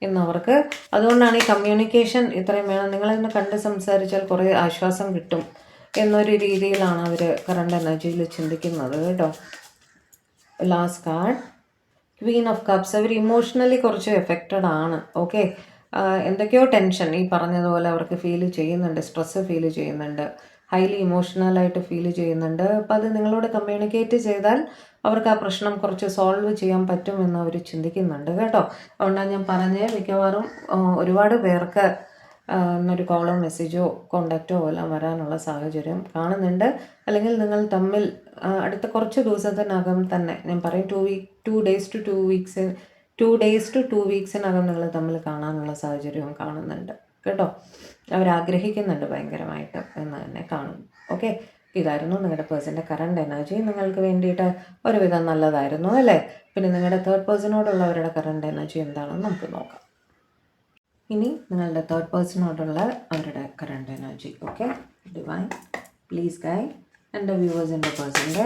എന്നവർക്ക്. അതുകൊണ്ടാണ് ഈ കമ്മ്യൂണിക്കേഷൻ ഇത്രയും വേണം. നിങ്ങളെന്ന് കണ്ട് സംസാരിച്ചാൽ കുറേ ആശ്വാസം കിട്ടും എന്നൊരു രീതിയിലാണ് അവർ കറണ്ട് എനർജിയിൽ ചിന്തിക്കുന്നത് കേട്ടോ. Last card queen of cups. അവർ ഇമോഷണലി കുറച്ച് എഫക്റ്റഡ് ആണ്. ഓക്കെ, എന്തൊക്കെയോ ടെൻഷൻ ഈ പറഞ്ഞതുപോലെ അവർക്ക് ഫീൽ ചെയ്യുന്നുണ്ട്, സ്ട്രെസ്സ് ഫീൽ ചെയ്യുന്നുണ്ട്, ഹൈലി ഇമോഷണലായിട്ട് ഫീൽ ചെയ്യുന്നുണ്ട്. അപ്പോൾ അത് നിങ്ങളോട് കമ്മ്യൂണിക്കേറ്റ് ചെയ്താൽ അവർക്ക് ആ പ്രശ്നം കുറച്ച് സോൾവ് ചെയ്യാൻ പറ്റുമെന്ന് അവർ ചിന്തിക്കുന്നുണ്ട് കേട്ടോ. അതുകൊണ്ടാണ് ഞാൻ പറഞ്ഞത് മിക്കവാറും ഒരുപാട് പേർക്ക് എന്നൊരു കോളോ മെസ്സേജോ കോണ്ടാക്റ്റോ എല്ലാം വരാനുള്ള സാഹചര്യം കാണുന്നുണ്ട്. അല്ലെങ്കിൽ നിങ്ങൾ തമ്മിൽ അടുത്ത കുറച്ച് ദിവസത്തിനകം തന്നെ, ഞാൻ പറയും 2 days to 2 weeksനകം നിങ്ങൾ തമ്മിൽ കാണാനുള്ള സാഹചര്യവും കാണുന്നുണ്ട് കേട്ടോ. അവരാഗ്രഹിക്കുന്നുണ്ട് ഭയങ്കരമായിട്ട് എന്ന് തന്നെ കാണുന്നു. ഓക്കെ, ഇതായിരുന്നു നിങ്ങളുടെ പേഴ്സൻ്റെ കറണ്ട് എനർജി. നിങ്ങൾക്ക് വേണ്ടിയിട്ട് ഒരുവിധം നല്ലതായിരുന്നു അല്ലേ? പിന്നെ നിങ്ങളുടെ തേർഡ് പേഴ്സണോടുള്ളവരുടെ കറണ്ട് എനർജി എന്താണെന്ന് നമുക്ക് നോക്കാം. ഇനി നിങ്ങളുടെ തേർഡ് പേഴ്സണോടുള്ള അവരുടെ current energy. Okay, divine please guide എൻ്റെ വ്യൂവേഴ്സിൻ്റെ പേഴ്സൻ്റെ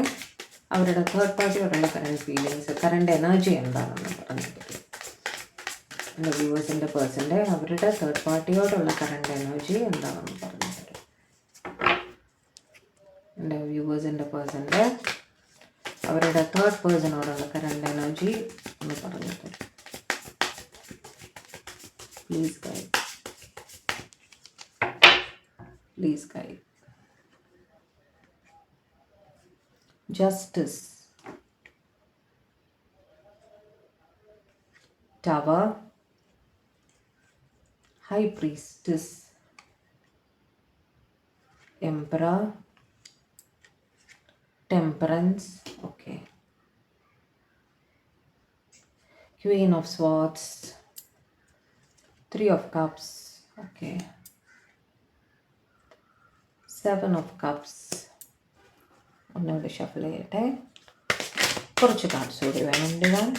അവരുടെ തേർഡ് പാർട്ടിയോടുള്ള കറണ്ട് ഫീലിങ്സ്, കറണ്ട് എനർജി എന്താണെന്ന് പറഞ്ഞു തരും. എൻ്റെ വ്യൂവേഴ്സിൻ്റെ പേഴ്സൻ്റെ അവരുടെ തേർഡ് പാർട്ടിയോടുള്ള കറണ്ട് എനർജി എന്താണെന്ന് പറഞ്ഞു തരും. എൻ്റെ വ്യൂവേഴ്സിൻ്റെ പേഴ്സൻ്റെ അവരുടെ തേർഡ് പേഴ്സണോടുള്ള കറണ്ട് എനർജി എന്ന് പറഞ്ഞു തരും. Please guide. Please guide. Justice. Tower. High Priestess. Emperor. Temperance. Okay. Queen of Swords. 3 of Cups. Okay. 7 of Cups. ഒന്നുകൂടി ഷഫിൾ ചെയ്യട്ടെ. കുറച്ച് കാർഡ്സ് കൂടി വേണം ഡിവൈൻ,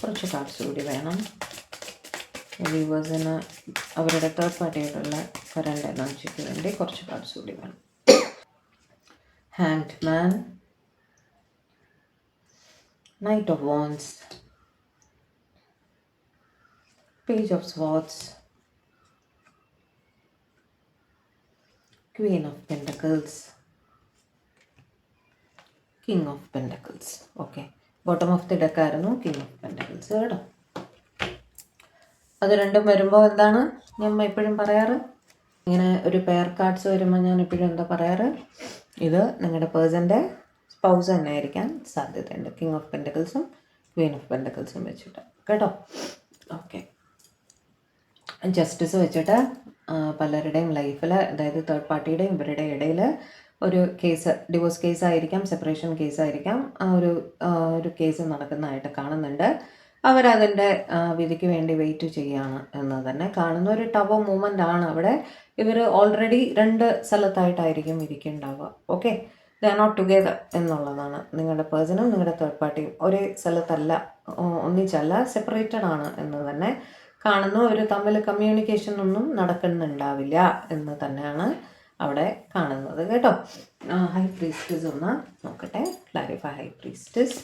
കുറച്ച് കാർഡ്സ് കൂടി വേണം. വ്യൂവേഴ്സിന് അവരുടെ തേർഡ് പാർട്ടിയായിട്ടുള്ള കറണ്ട് എനർജിക്ക് വേണ്ടി കുറച്ച് കാർഡ്സ് കൂടി വേണം. Hand man, knight of wands, Page of Swords, Queen of Pentacles, King of Pentacles. Okay, bottom of the deck ആയിരുന്നു King of Pentacles കേട്ടോ. അത് രണ്ടും വരുമ്പോൾ എന്താണ് ഞാൻ എപ്പോഴും പറയാറ്, ഇങ്ങനെ ഒരു പെയർ കാർഡ്സ് വരുമ്പോൾ ഞാൻ എപ്പോഴും എന്താ പറയാറ്, ഇത് നിങ്ങളുടെ പേഴ്സൻ്റെ സ്പൗസ് തന്നെ ആയിരിക്കാൻ സാധ്യതയുണ്ട്. കിങ് ഓഫ് പെൻറ്റക്കിൾസും ക്വീൻ ഓഫ് പെൻറ്റക്കിൾസും വെച്ചിട്ട് കേട്ടോ. ഓക്കെ, ജസ്റ്റിസ് വെച്ചിട്ട് പലരുടെയും ലൈഫിൽ, അതായത് തേർഡ് പാർട്ടിയുടെയും ഇവരുടെ ഇടയിൽ ഒരു കേസ്, ഡിവോഴ്സ് കേസ് ആയിരിക്കാം, സെപ്പറേഷൻ കേസ് ആയിരിക്കാം, ഒരു കേസ് നടക്കുന്നതായിട്ട് കാണുന്നുണ്ട്. അവരതിൻ്റെ വിധിക്ക് വേണ്ടി വെയിറ്റ് ചെയ്യുകയാണ് എന്ന് തന്നെ കാണുന്ന ഒരു ടവർ മൂവ്മെൻ്റ് ആണ് അവിടെ. ഇവർ ഓൾറെഡി 2 സ്ഥലത്തായിട്ടായിരിക്കും ഇരിക്കുന്നുണ്ടാവുക. Okay, they are not together എന്നുള്ളതാണ്. നിങ്ങളുടെ പേഴ്സണും നിങ്ങളുടെ തേർഡ് പാർട്ടിയും ഒരേ സ്ഥലത്തല്ല, ഒന്നിച്ചല്ല, സെപ്പറേറ്റഡ് ആണ് എന്ന് തന്നെ കാണുന്നു. അവർ തമ്മിൽ കമ്മ്യൂണിക്കേഷൻ ഒന്നും നടക്കുന്നുണ്ടാവില്ല എന്ന് തന്നെയാണ് അവിടെ കാണുന്നത് കേട്ടോ. ഹൈ പ്രീസ്റ്റസ് ഒന്ന് നോക്കട്ടെ, clarify high priestess,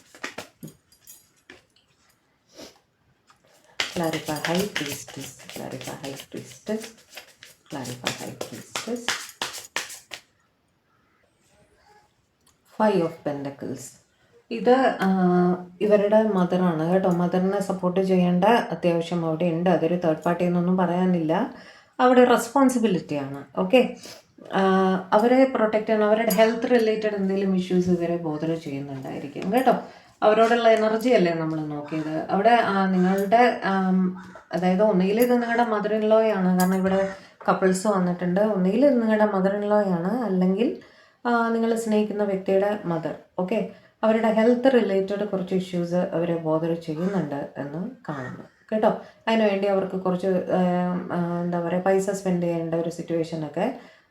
clarify high priestess, clarify high priestess, clarify high priestess. 5 of Pentacles. ഇത് ഇവരുടെ മദറാണ് കേട്ടോ. മദറിനെ സപ്പോർട്ട് ചെയ്യേണ്ട അത്യാവശ്യം അവിടെ ഉണ്ട്. അതൊരു തേർഡ് പാർട്ടി എന്നൊന്നും പറയാനില്ല, അവിടെ റെസ്പോൺസിബിലിറ്റിയാണ്. ഓക്കെ, അവരെ പ്രൊട്ടക്റ്റ് ചെയ്യാൻ, അവരുടെ ഹെൽത്ത് റിലേറ്റഡ് എന്തെങ്കിലും ഇഷ്യൂസ് ഇവരെ ബോധർ ചെയ്യുന്നുണ്ടായിരിക്കും കേട്ടോ. അവരോടുള്ള എനർജി അല്ലേ നമ്മൾ നോക്കിയത് അവിടെ. നിങ്ങളുടെ അതായത് ഒന്നുകിൽ ഇത് നിങ്ങളുടെ മദർ ഇൻ ലോ ആണ്, കാരണം ഇവിടെ കപ്പിൾസ് വന്നിട്ടുണ്ട്. ഒന്നുകിൽ ഇത് നിങ്ങളുടെ മദർ ഇൻ ലോ ആണ്, അല്ലെങ്കിൽ നിങ്ങൾ സ്നേഹിക്കുന്ന വ്യക്തിയുടെ മദർ. ഓക്കെ, അവരുടെ ഹെൽത്ത് റിലേറ്റഡ് കുറച്ച് ഇഷ്യൂസ് അവരെ ബോധർ ചെയ്യുന്നുണ്ട് എന്ന് കാണുന്നു കേട്ടോ. അതിനുവേണ്ടി അവർക്ക് കുറച്ച് എന്താ പറയുക, പൈസ സ്പെൻഡ് ചെയ്യേണ്ട ഒരു സിറ്റുവേഷനൊക്കെ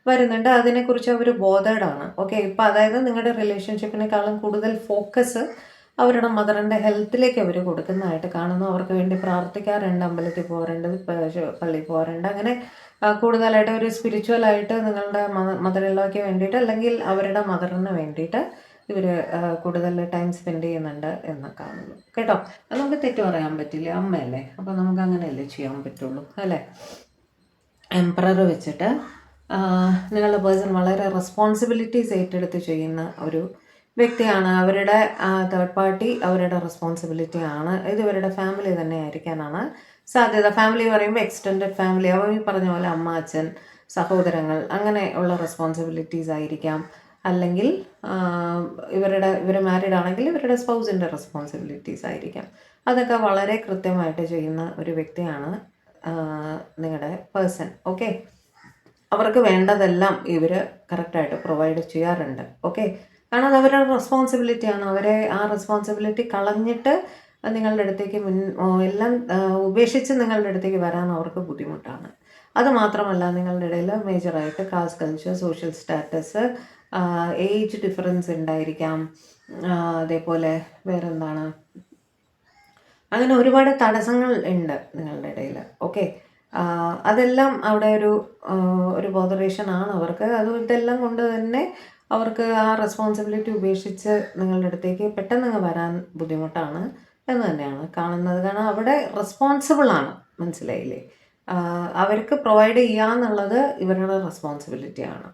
വരുന്നുണ്ട്. അതിനെക്കുറിച്ച് അവർ ബോധേഡാണ്. ഓക്കെ, ഇപ്പം അതായത് നിങ്ങളുടെ റിലേഷൻഷിപ്പിനേക്കാളും കൂടുതൽ ഫോക്കസ് അവരുടെ മദറിൻ്റെ ഹെൽത്തിലേക്ക് അവർ കൊടുക്കുന്നതായിട്ട് കാണുന്നു. അവർക്ക് വേണ്ടി പ്രാർത്ഥിക്കാറുണ്ട്, അമ്പലത്തിൽ പോകാറുണ്ട്, പള്ളിയിൽ പോകാറുണ്ട്. അങ്ങനെ കൂടുതലായിട്ട് ഒരു സ്പിരിച്വലായിട്ട് നിങ്ങളുടെ മദറിലേക്ക് വേണ്ടിയിട്ട് അല്ലെങ്കിൽ അവരുടെ മദറിന് വേണ്ടിയിട്ട് ഇവർ കൂടുതൽ ടൈം സ്പെൻഡ് ചെയ്യുന്നുണ്ട് എന്ന് കാണുന്നു കേട്ടോ. അത് നമുക്ക് തെറ്റു പറയാൻ പറ്റില്ല, അമ്മയല്ലേ, അപ്പോൾ നമുക്ക് അങ്ങനെയല്ലേ ചെയ്യാൻ പറ്റുള്ളൂ അല്ലേ. എംപറർ വെച്ചിട്ട് നിങ്ങളുടെ പേഴ്സൺ വളരെ റെസ്പോൺസിബിലിറ്റീസ് ഏറ്റെടുത്ത് ചെയ്യുന്ന ഒരു വ്യക്തിയാണ്. അവരുടെ തേർഡ് പാർട്ടി അവരുടെ റെസ്പോൺസിബിലിറ്റി ആണ്. ഇത് ഇവരുടെ ഫാമിലി തന്നെ ആയിരിക്കാനാണ് സാധ്യത. ഫാമിലി പറയുമ്പോൾ എക്സ്റ്റെൻഡഡ് ഫാമിലി, അവർ ഈ പറഞ്ഞ പോലെ അമ്മ, അച്ഛൻ, സഹോദരങ്ങൾ, അങ്ങനെ ഉള്ള റെസ്പോൺസിബിലിറ്റീസ് ആയിരിക്കാം. അല്ലെങ്കിൽ ഇവർ മാരീഡ് ആണെങ്കിൽ ഇവരുടെ സ്പൗസിൻ്റെ റെസ്പോൺസിബിലിറ്റീസ് ആയിരിക്കാം. അതൊക്കെ വളരെ കൃത്യമായിട്ട് ചെയ്യുന്ന ഒരു വ്യക്തിയാണ് നിങ്ങളുടെ പേഴ്സൺ. ഓക്കെ, അവർക്ക് വേണ്ടതെല്ലാം ഇവർ കറക്റ്റായിട്ട് പ്രൊവൈഡ് ചെയ്യാറുണ്ട്. ഓക്കെ, കാരണം അത് അവരുടെ റെസ്പോൺസിബിലിറ്റിയാണ്. അവരെ ആ റെസ്പോൺസിബിലിറ്റി കളഞ്ഞിട്ട് നിങ്ങളുടെ അടുത്തേക്ക് എല്ലാം ഉപേക്ഷിച്ച് നിങ്ങളുടെ അടുത്തേക്ക് വരാൻ അവർക്ക് ബുദ്ധിമുട്ടാണ്. അതുമാത്രമല്ല നിങ്ങളുടെ ഇടയിൽ മേജറായിട്ട് caste, culture, social status, age difference ഉണ്ടായിരിക്കാം. അതേപോലെ വേറെന്താണ്, അങ്ങനെ ഒരുപാട് തടസ്സങ്ങൾ ഉണ്ട് നിങ്ങളുടെ ഇടയിൽ. ഓക്കെ, അതെല്ലാം അവിടെ ഒരു ബോധറേഷൻ ആണ് അവർക്ക്. ഇതെല്ലാം കൊണ്ട് തന്നെ അവർക്ക് ആ റെസ്പോൺസിബിലിറ്റി ഉപേക്ഷിച്ച് നിങ്ങളുടെ അടുത്തേക്ക് പെട്ടെന്ന് വരാൻ ബുദ്ധിമുട്ടാണ് എന്ന് തന്നെയാണ് കാണുന്നത്. കാരണം അവിടെ റെസ്പോൺസിബിളാണ്, മനസ്സിലായില്ലേ. അവർക്ക് പ്രൊവൈഡ് ചെയ്യാന്നുള്ളത് ഇവരുടെ റെസ്പോൺസിബിലിറ്റിയാണ്.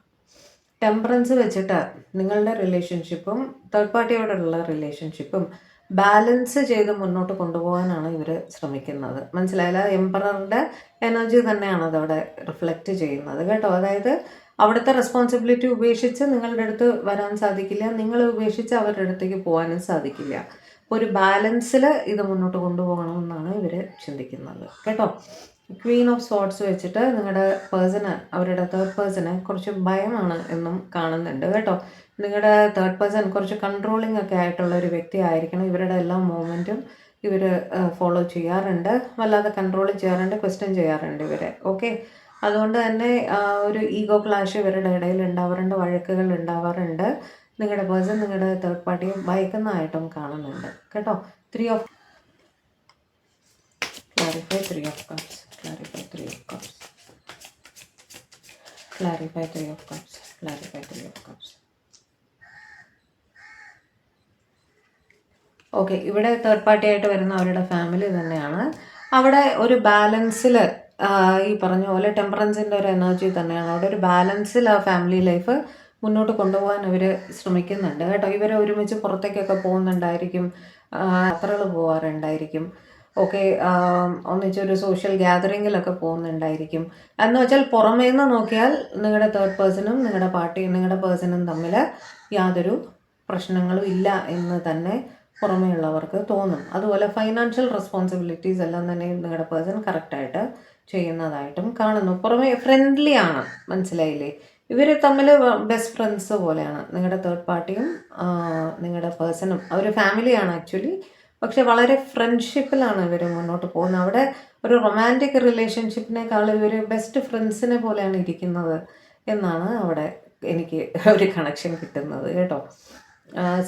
ടെമ്പറൻസ് വെച്ചിട്ട് നിങ്ങളുടെ റിലേഷൻഷിപ്പും തേർഡ് പാർട്ടിയോടുള്ള റിലേഷൻഷിപ്പും ബാലൻസ് ചെയ്ത് മുന്നോട്ട് കൊണ്ടുപോകാനാണ് ഇവർ ശ്രമിക്കുന്നത്. മനസ്സിലായില്ല, എംപററുടെ എനർജി തന്നെയാണ് അതവിടെ റിഫ്ലക്റ്റ് ചെയ്യുന്നത് കേട്ടോ. അതായത് അവിടുത്തെ റെസ്പോൺസിബിലിറ്റി ഉപേക്ഷിച്ച് നിങ്ങളുടെ അടുത്ത് വരാൻ സാധിക്കില്ല, നിങ്ങൾ ഉപേക്ഷിച്ച് അവരുടെ അടുത്തേക്ക് പോകാനും സാധിക്കില്ല. ഒരു ബാലൻസിൽ ഇത് മുന്നോട്ട് കൊണ്ടുപോകണമെന്നാണ് ഇവർ ചിന്തിക്കുന്നത് കേട്ടോ. ക്വീൻ ഓഫ് സോർട്സ് വെച്ചിട്ട് നിങ്ങളുടെ പേഴ്സണ്, അവരുടെ തേർഡ് പേഴ്സണ് കുറച്ച് ഭയമാണ് എന്നും കാണുന്നുണ്ട് കേട്ടോ. നിങ്ങളുടെ തേർഡ് പേഴ്സൺ കുറച്ച് കൺട്രോളിങ് ഒക്കെ ആയിട്ടുള്ള ഒരു വ്യക്തി ആയിരിക്കണം. ഇവരുടെ എല്ലാ മൂവ്മെൻറ്റും ഇവർ ഫോളോ ചെയ്യാറുണ്ട്, വല്ലാതെ കൺട്രോൾ ചെയ്യാറുണ്ട്, ക്വസ്റ്റ്യൻ ചെയ്യാറുണ്ട് ഇവരെ. ഓക്കെ, അതുകൊണ്ട് തന്നെ ഒരു ഈഗോ ക്ലാഷ് ഇവരുടെ ഇടയിൽ ഉണ്ടാവാറുണ്ട്, വഴക്കുകൾ ഉണ്ടാവാറുണ്ട്. നിങ്ങളുടെ പേഴ്സൺ നിങ്ങളുടെ തേർഡ് പാർട്ടിയെ ഭയക്കുന്നതായിട്ടും കാണുന്നുണ്ട് കേട്ടോ. Clarify 3 of Cups. Clarify 3 of Cups. Clarify 3 of Cups. Clarify 3 of Cups. Okay, ഇവിടെ തേർഡ് പാർട്ടി ആയിട്ട് വരുന്ന അവരുടെ ഫാമിലി തന്നെയാണ്. അവിടെ ഒരു ബാലൻസിൽ ഈ പറഞ്ഞ പോലെ ടെമ്പറൻസിൻ്റെ ഒരു എനർജി തന്നെയാണ്. അവിടെ ഒരു ബാലൻസിൽ ആ ഫാമിലി ലൈഫ് മുന്നോട്ട് കൊണ്ടുപോകാൻ അവർ ശ്രമിക്കുന്നുണ്ട് കേട്ടോ. ഇവർ ഒരുമിച്ച് പുറത്തേക്കൊക്കെ പോകുന്നുണ്ടായിരിക്കും, യാത്രകൾ പോകാറുണ്ടായിരിക്കും. Okay, ഒന്നിച്ചൊരു social ഗ്യാതറിങ്ങിലൊക്കെ പോകുന്നുണ്ടായിരിക്കും. എന്ന് വെച്ചാൽ പുറമേ നിന്ന് നോക്കിയാൽ നിങ്ങളുടെ തേർഡ് പേഴ്സണും നിങ്ങളുടെ പേഴ്സണും തമ്മിൽ യാതൊരു പ്രശ്നങ്ങളും ഇല്ല എന്ന് തന്നെ പുറമേയുള്ളവർക്ക് തോന്നും. അതുപോലെ ഫൈനാൻഷ്യൽ റെസ്പോൺസിബിലിറ്റീസ് എല്ലാം തന്നെ നിങ്ങളുടെ പേഴ്സൺ കറക്റ്റായിട്ട് ചെയ്യുന്നതായിട്ടും കാണുന്നു. പുറമേ ഫ്രണ്ട്ലി ആണ്, മനസ്സിലായില്ലേ. ഇവർ തമ്മിൽ ബെസ്റ്റ് ഫ്രണ്ട്സ് പോലെയാണ്. നിങ്ങളുടെ തേർഡ് പാർട്ടിയും നിങ്ങളുടെ പേഴ്സണും അവർ ഫാമിലിയാണ് ആക്ച്വലി, പക്ഷെ വളരെ ഫ്രണ്ട്ഷിപ്പിലാണ് ഇവർ മുന്നോട്ട് പോകുന്നത്. അവിടെ ഒരു റൊമാൻറ്റിക് റിലേഷൻഷിപ്പിനേക്കാൾ ഇവർ ബെസ്റ്റ് ഫ്രണ്ട്സിനെ പോലെയാണ് ഇരിക്കുന്നത് എന്നാണ് അവിടെ എനിക്ക് ഒരു കണക്ഷൻ കിട്ടുന്നത് കേട്ടോ.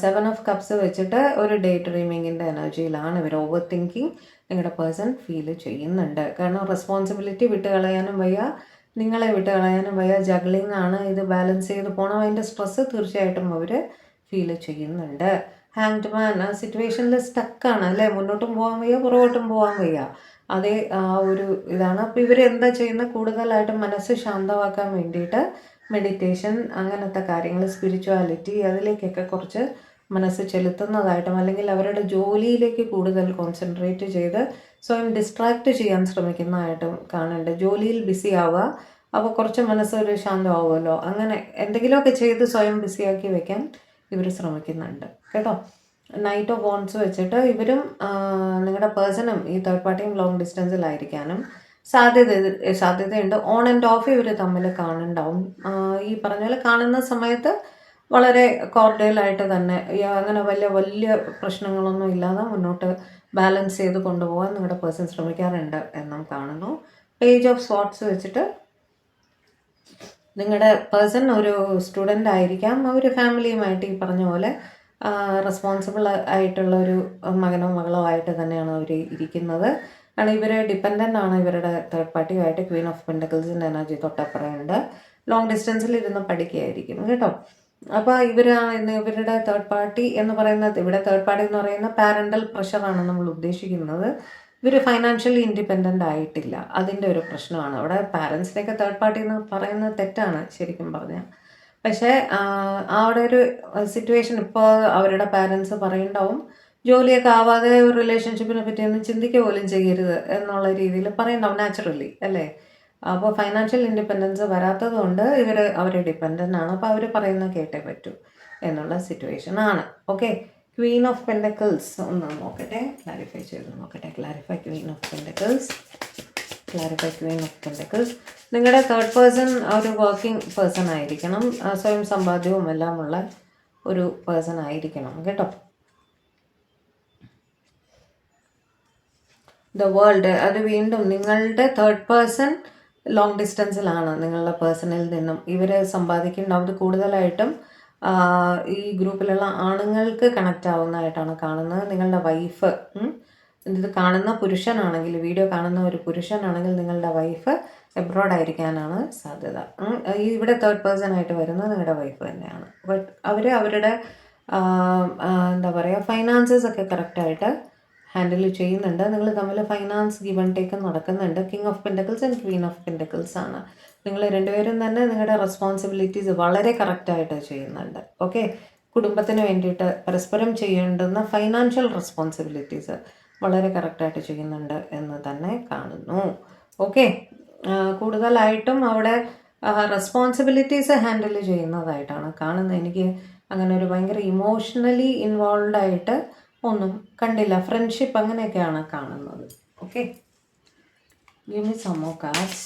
7 of Cups വെച്ചിട്ട് ഒരു ഡേ ഡ്രീമിങ്ങിൻ്റെ എനർജിയിലാണ് ഇവർ. ഓവർ തിങ്കിങ് നിങ്ങളുടെ പേഴ്സൺ ഫീൽ ചെയ്യുന്നുണ്ട്. കാരണം റെസ്പോൺസിബിലിറ്റി വിട്ട് കളയാനും വയ്യ, നിങ്ങളെ വിട്ട് കളയാനും വയ്യ, ജഗ്ലിംഗ് ആണ്. ഇത് ബാലൻസ് ചെയ്ത് പോകണം, അതിൻ്റെ സ്ട്രെസ്സ് തീർച്ചയായിട്ടും അവർ ഫീൽ ചെയ്യുന്നുണ്ട്. ഹാങ്ഡ് മാൻ ആ സിറ്റുവേഷനിൽ സ്റ്റക്കാണ് അല്ലേ, മുന്നോട്ടും പോകാൻ വയ്യ, പുറകോട്ടും പോകാൻ വയ്യ, അതേ ഒരു ഇതാണ്. അപ്പോൾ ഇവർ എന്താ ചെയ്യുന്നത്, കൂടുതലായിട്ട് മനസ്സ് ശാന്തമാക്കാൻ വേണ്ടിയിട്ട് മെഡിറ്റേഷൻ അങ്ങനത്തെ കാര്യങ്ങൾ, സ്പിരിച്വാലിറ്റി, അതിലേക്കൊക്കെ കുറച്ച് മനസ്സ് ചെലുത്തുന്നതായിട്ടും അല്ലെങ്കിൽ അവരുടെ ജോലിയിലേക്ക് കൂടുതൽ കോൺസെൻട്രേറ്റ് ചെയ്ത് സ്വയം ഡിസ്ട്രാക്റ്റ് ചെയ്യാൻ ശ്രമിക്കുന്നതായിട്ടും കാണുന്നുണ്ട്. ജോലിയിൽ ബിസി ആവുക, അപ്പോൾ കുറച്ച് മനസ്സൊരു ശാന്തമാവുമല്ലോ, അങ്ങനെ എന്തെങ്കിലുമൊക്കെ ചെയ്ത് സ്വയം ബിസിയാക്കി വെക്കാൻ ഇവർ ശ്രമിക്കുന്നുണ്ട് കേട്ടോ. നൈറ്റ് ഓഫ് വോൺസ് വെച്ചിട്ട് ഇവരും നിങ്ങളുടെ പേഴ്സണും ഈ തേർഡ് പാർട്ടിയും ലോങ് ഡിസ്റ്റൻസിലായിരിക്കാനും സാധ്യതയുണ്ട്. ഓൺ ആൻഡ് ഓഫ് ഇവർ തമ്മിൽ കാണുന്നുണ്ടാവും. ഈ പറഞ്ഞ പോലെ കാണുന്ന സമയത്ത് വളരെ കോർഡിയലായിട്ട് തന്നെ, അങ്ങനെ വലിയ പ്രശ്നങ്ങളൊന്നും ഇല്ലാതെ മുന്നോട്ട് ബാലൻസ് ചെയ്ത് കൊണ്ടുപോകാൻ നിങ്ങളുടെ പേഴ്സൺ ശ്രമിക്കാറുണ്ട് എന്നും കാണുന്നു. പേജ് ഓഫ് സോർട്സ് വെച്ചിട്ട് നിങ്ങളുടെ പേഴ്സൺ ഒരു സ്റ്റുഡൻ്റ് ആയിരിക്കാം, അവർ ഫാമിലിയുമായിട്ട് ഈ പറഞ്ഞ പോലെ റെസ്പോൺസിബിൾ ആയിട്ടുള്ള ഒരു മകനോ മകളോ ആയിട്ട് തന്നെയാണ് അവർ ഇരിക്കുന്നത്. കാരണം ഇവർ ഡിപ്പെൻഡൻ്റ് ആണ് ഇവരുടെ തേർഡ് പാർട്ടിയുമായിട്ട്. ക്വീൻ ഓഫ് പെൻഡക്കിൾസിൻ്റെ എനർജി തൊട്ടപ്പുറമുണ്ട്. ലോങ് ഡിസ്റ്റൻസിൽ ഇരുന്ന് പഠിക്കുകയായിരിക്കും കേട്ടോ. അപ്പോൾ ഇവരുടെ തേർഡ് പാർട്ടി എന്ന് പറയുന്നത്, ഇവിടെ തേർഡ് പാർട്ടി എന്ന് പറയുന്ന പാരൻ്റൽ പ്രഷറാണ് നമ്മൾ ഉദ്ദേശിക്കുന്നത്. ഇവർ ഫൈനാൻഷ്യലി ഇൻഡിപെൻഡൻ്റ് ആയിട്ടില്ല, അതിൻ്റെ ഒരു പ്രശ്നമാണ്. അവിടെ പാരൻസിനെയൊക്കെ തേർഡ് പാർട്ടി എന്ന് പറയുന്നത് തെറ്റാണ് ശരിക്കും പറഞ്ഞാൽ. പക്ഷേ അവിടെ ഒരു സിറ്റുവേഷൻ ഇപ്പോൾ അവരുടെ പാരൻസ് പറയുണ്ടാവും, ജോലിയൊക്കെ ആവാതെ ഒരു റിലേഷൻഷിപ്പിനെ പറ്റിയൊന്നും ചിന്തിക്കുക പോലും ചെയ്യരുത് എന്നുള്ള രീതിയിൽ പറയുണ്ടാവും, നാച്ചുറലി അല്ലേ. അപ്പോൾ ഫൈനാൻഷ്യൽ ഇൻഡിപെൻഡൻസ് വരാത്തത് കൊണ്ട് അവരെ ഡിപ്പെൻഡൻ്റ് ആണ്. അപ്പോൾ അവർ പറയുന്നത് കേട്ടേ പറ്റൂ എന്നുള്ള സിറ്റുവേഷൻ ആണ്. ഓക്കെ, ക്വീൻ ഓഫ് പെൻഡക്കിൾസ് ഒന്ന് നോക്കട്ടെ, ക്ലാരിഫൈ ചെയ്ത് നോക്കട്ടെ. Clarify Queen of pentacles. നിങ്ങളുടെ തേർഡ് പേഴ്സൺ ഒരു വർക്കിംഗ് പേഴ്സൺ ആയിരിക്കണം, സ്വയം സമ്പാദ്യവും എല്ലാമുള്ള ഒരു പേഴ്സൺ ആയിരിക്കണം കേട്ടോ. ദ വേൾഡ്, അത് വീണ്ടും നിങ്ങളുടെ തേർഡ് പേഴ്സൺ ലോങ് ഡിസ്റ്റൻസിലാണ് നിങ്ങളുടെ പേഴ്സണിൽ നിന്നും. ഇവർ സമ്പാദിക്കുന്നുണ്ടാവും കൂടുതലായിട്ടും ഈ ഗ്രൂപ്പിലുള്ള ആണുങ്ങൾക്ക് കണക്റ്റ് ആവുന്നതായിട്ടാണ് കാണുന്നത്. നിങ്ങളുടെ വൈഫ്, ഇത് കാണുന്ന പുരുഷനാണെങ്കിൽ, വീഡിയോ കാണുന്ന ഒരു പുരുഷനാണെങ്കിൽ നിങ്ങളുടെ വൈഫ് എബ്രോഡ് ആയിരിക്കാനാണ് സാധ്യത. ഇവിടെ തേർഡ് പേഴ്സൺ ആയിട്ട് വരുന്നത് നിങ്ങളുടെ വൈഫ് തന്നെയാണ്. ബട്ട് അവരുടെ എന്താ പറയുക, ഫൈനാൻസസ് ഒക്കെ കറക്റ്റായിട്ട് ഹാൻഡിൽ ചെയ്യുന്നുണ്ട്. നിങ്ങൾ തമ്മിൽ ഫൈനാൻസ് ഗിവ് ആൻഡ് ടേക്ക് നടക്കുന്നുണ്ട്. King of pentacles and Queen of pentacles ആണ്. നിങ്ങൾ രണ്ടുപേരും തന്നെ നിങ്ങളുടെ റെസ്പോൺസിബിലിറ്റീസ് വളരെ കറക്റ്റായിട്ട് ചെയ്യുന്നുണ്ട്. ഓക്കെ, കുടുംബത്തിന് വേണ്ടിയിട്ട് പരസ്പരം ചെയ്യേണ്ടുന്ന ഫൈനാൻഷ്യൽ റെസ്പോൺസിബിലിറ്റീസ് വളരെ കറക്റ്റായിട്ട് ചെയ്യുന്നുണ്ട് എന്ന് തന്നെ കാണുന്നു. ഓക്കെ, കൂടുതലായിട്ടും അവിടെ റെസ്പോൺസിബിലിറ്റീസ് ഹാൻഡിൽ ചെയ്യുന്നതായിട്ടാണ് കാണുന്നത്. എനിക്ക് അങ്ങനെ ഒരു ഭയങ്കര ഇമോഷണലി ഇൻവോൾവ് ആയിട്ട് ഒന്നും കണ്ടില്ല. ഫ്രണ്ട്ഷിപ്പ് അങ്ങനെയൊക്കെയാണ് കാണുന്നത്. Okay, give me some more cards.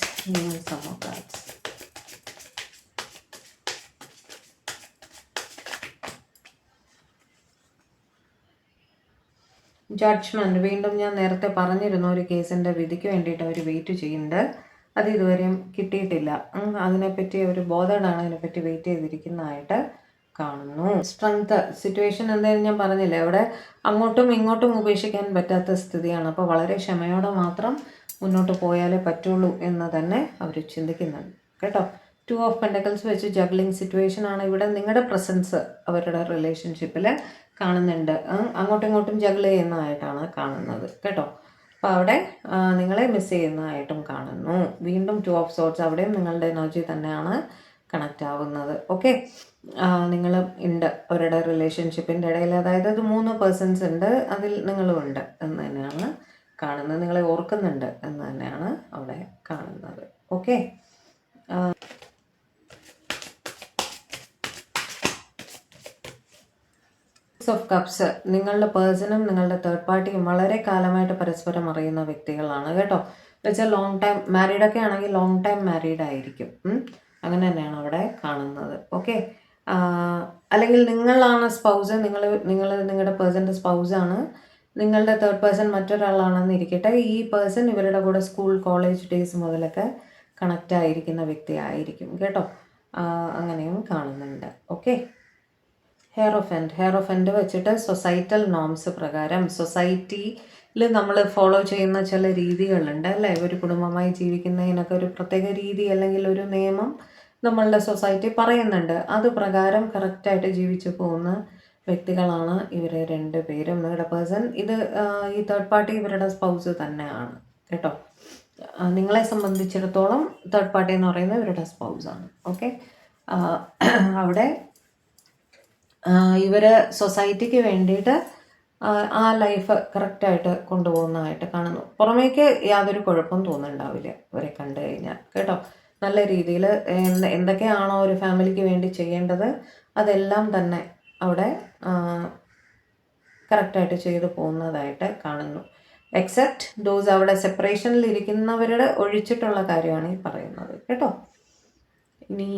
Judgement. വീണ്ടും ഞാൻ നേരത്തെ പറഞ്ഞിരുന്നു, ഒരു കേസിൻ്റെ വിധിക്ക് വേണ്ടിയിട്ട് അവർ വെയിറ്റ് ചെയ്യുന്നുണ്ട്. അത് ഇതുവരെയും കിട്ടിയിട്ടില്ല. അതിനെപ്പറ്റി അവർ ബോധേഡാണ്, അതിനെപ്പറ്റി വെയിറ്റ് ചെയ്തിരിക്കുന്നതായിട്ട് കാണുന്നു. സ്ട്രെങ്ത് സിറ്റുവേഷൻ എന്തായാലും ഞാൻ പറഞ്ഞില്ലേ, അവിടെ അങ്ങോട്ടും ഇങ്ങോട്ടും ഉപേക്ഷിക്കാൻ പറ്റാത്ത സ്ഥിതിയാണ്. അപ്പോൾ വളരെ ക്ഷമയോടെ മാത്രം മുന്നോട്ട് പോയാലേ പറ്റുള്ളൂ എന്ന് തന്നെ അവർ ചിന്തിക്കുന്നുണ്ട് കേട്ടോ. 2 ഓഫ് പെൻഡക്കിൾസ് വെച്ച് ജഗ്ലിംഗ് സിറ്റുവേഷൻ ആണ് ഇവിടെ. നിങ്ങളുടെ പ്രസൻസ് അവരുടെ റിലേഷൻഷിപ്പിൽ കാണുന്നുണ്ട്. അങ്ങോട്ടും ഇങ്ങോട്ടും ജഗിൾ ചെയ്യുന്നതായിട്ടാണ് കാണുന്നത് കേട്ടോ. അപ്പോൾ അവിടെ നിങ്ങളെ മിസ് ചെയ്യുന്നതായിട്ടും കാണുന്നു. വീണ്ടും 2 ഓഫ് സോർട്സ്, അവിടെയും നിങ്ങളുടെ എനർജി തന്നെയാണ് കണക്റ്റ് ആവുന്നത്. ഓക്കെ, നിങ്ങൾ ഉണ്ട് അവരുടെ റിലേഷൻഷിപ്പിൻ്റെ ഇടയിൽ. അതായത് അത് 3 പേഴ്സൺസ് ഉണ്ട്, അതിൽ നിങ്ങളും ഉണ്ട് എന്ന് തന്നെയാണ് കാണുന്നത്. നിങ്ങളെ ഓർക്കുന്നുണ്ട് എന്ന് തന്നെയാണ് അവിടെ കാണുന്നത്. Okay, of cups. നിങ്ങളുടെ പേഴ്സണും നിങ്ങളുടെ തേർഡ് പാർട്ടിയും വളരെ കാലമായിട്ട് പരസ്പരം അറിയുന്ന വ്യക്തികളാണ് കേട്ടോ. വെച്ചാൽ ലോങ് ടൈം മാരീഡൊക്കെ ആണെങ്കിൽ ലോങ് ടൈം മാരീഡ് ആയിരിക്കും. അങ്ങനെ തന്നെയാണ് അവിടെ കാണുന്നത്. ഓക്കെ, അല്ലെങ്കിൽ നിങ്ങളാണ് സ്പൗസ്, നിങ്ങളുടെ പേഴ്സൻ്റെ സ്പൗസാണ്, നിങ്ങളുടെ തേർഡ് പേഴ്സൺ മറ്റൊരാളാണെന്ന് ഇരിക്കട്ടെ. ഈ പേഴ്സൺ ഇവരുടെ കൂടെ സ്കൂൾ കോളേജ് ഡേയ്സ് മുതലൊക്കെ കണക്റ്റ് ആയിരിക്കുന്ന വ്യക്തി ആയിരിക്കും കേട്ടോ. അങ്ങനെയും കാണുന്നുണ്ട്. ഓക്കെ, ഹെയർ ഓഫ് എൻഡ് വെച്ചിട്ട് സൊസൈറ്റൽ നോംസ് പ്രകാരം സൊസൈറ്റിയിൽ നമ്മൾ ഫോളോ ചെയ്യുന്ന ചില രീതികളുണ്ട് അല്ലേ. ഒരു കുടുംബമായി ജീവിക്കുന്നതിനൊക്കെ ഒരു പ്രത്യേക രീതി അല്ലെങ്കിൽ ഒരു നിയമം നമ്മളുടെ സൊസൈറ്റി പറയുന്നുണ്ട്. അത് പ്രകാരം കറക്റ്റായിട്ട് ജീവിച്ചു പോകുന്ന വ്യക്തികളാണ് ഇവർ 2 പേരും. നിങ്ങളുടെ പേഴ്സൺ ഇത് ഈ തേർഡ് പാർട്ടി ഇവരുടെ സ്പൗസ് തന്നെയാണ് കേട്ടോ. നിങ്ങളെ സംബന്ധിച്ചിടത്തോളം തേർഡ് പാർട്ടി എന്ന് പറയുന്നത് ഇവരുടെ സ്പൗസാണ്. ഓക്കെ, അവിടെ ഇവർ സൊസൈറ്റിക്ക് വേണ്ടിയിട്ട് ആ ലൈഫ് കറക്റ്റായിട്ട് കൊണ്ടുപോകുന്നതായിട്ട് കാണുന്നു. പുറമേക്ക് യാതൊരു കുഴപ്പവും തോന്നുന്നുണ്ടാവില്ല ഇവരെ കണ്ടു കഴിഞ്ഞാൽ കേട്ടോ. നല്ല രീതിയിൽ എന്തൊക്കെയാണോ ഒരു ഫാമിലിക്ക് വേണ്ടി ചെയ്യേണ്ടത് അതെല്ലാം തന്നെ അവിടെ കറക്റ്റായിട്ട് ചെയ്തു പോകുന്നതായിട്ട് കാണുന്നു. എക്സെപ്റ്റ് ദോസ് അവിടെ സെപ്പറേഷനിൽ ഇരിക്കുന്നവരുടെ ഒഴിച്ചിട്ടുള്ള കാര്യമാണ് ഈ പറയുന്നത് കേട്ടോ. ഇനി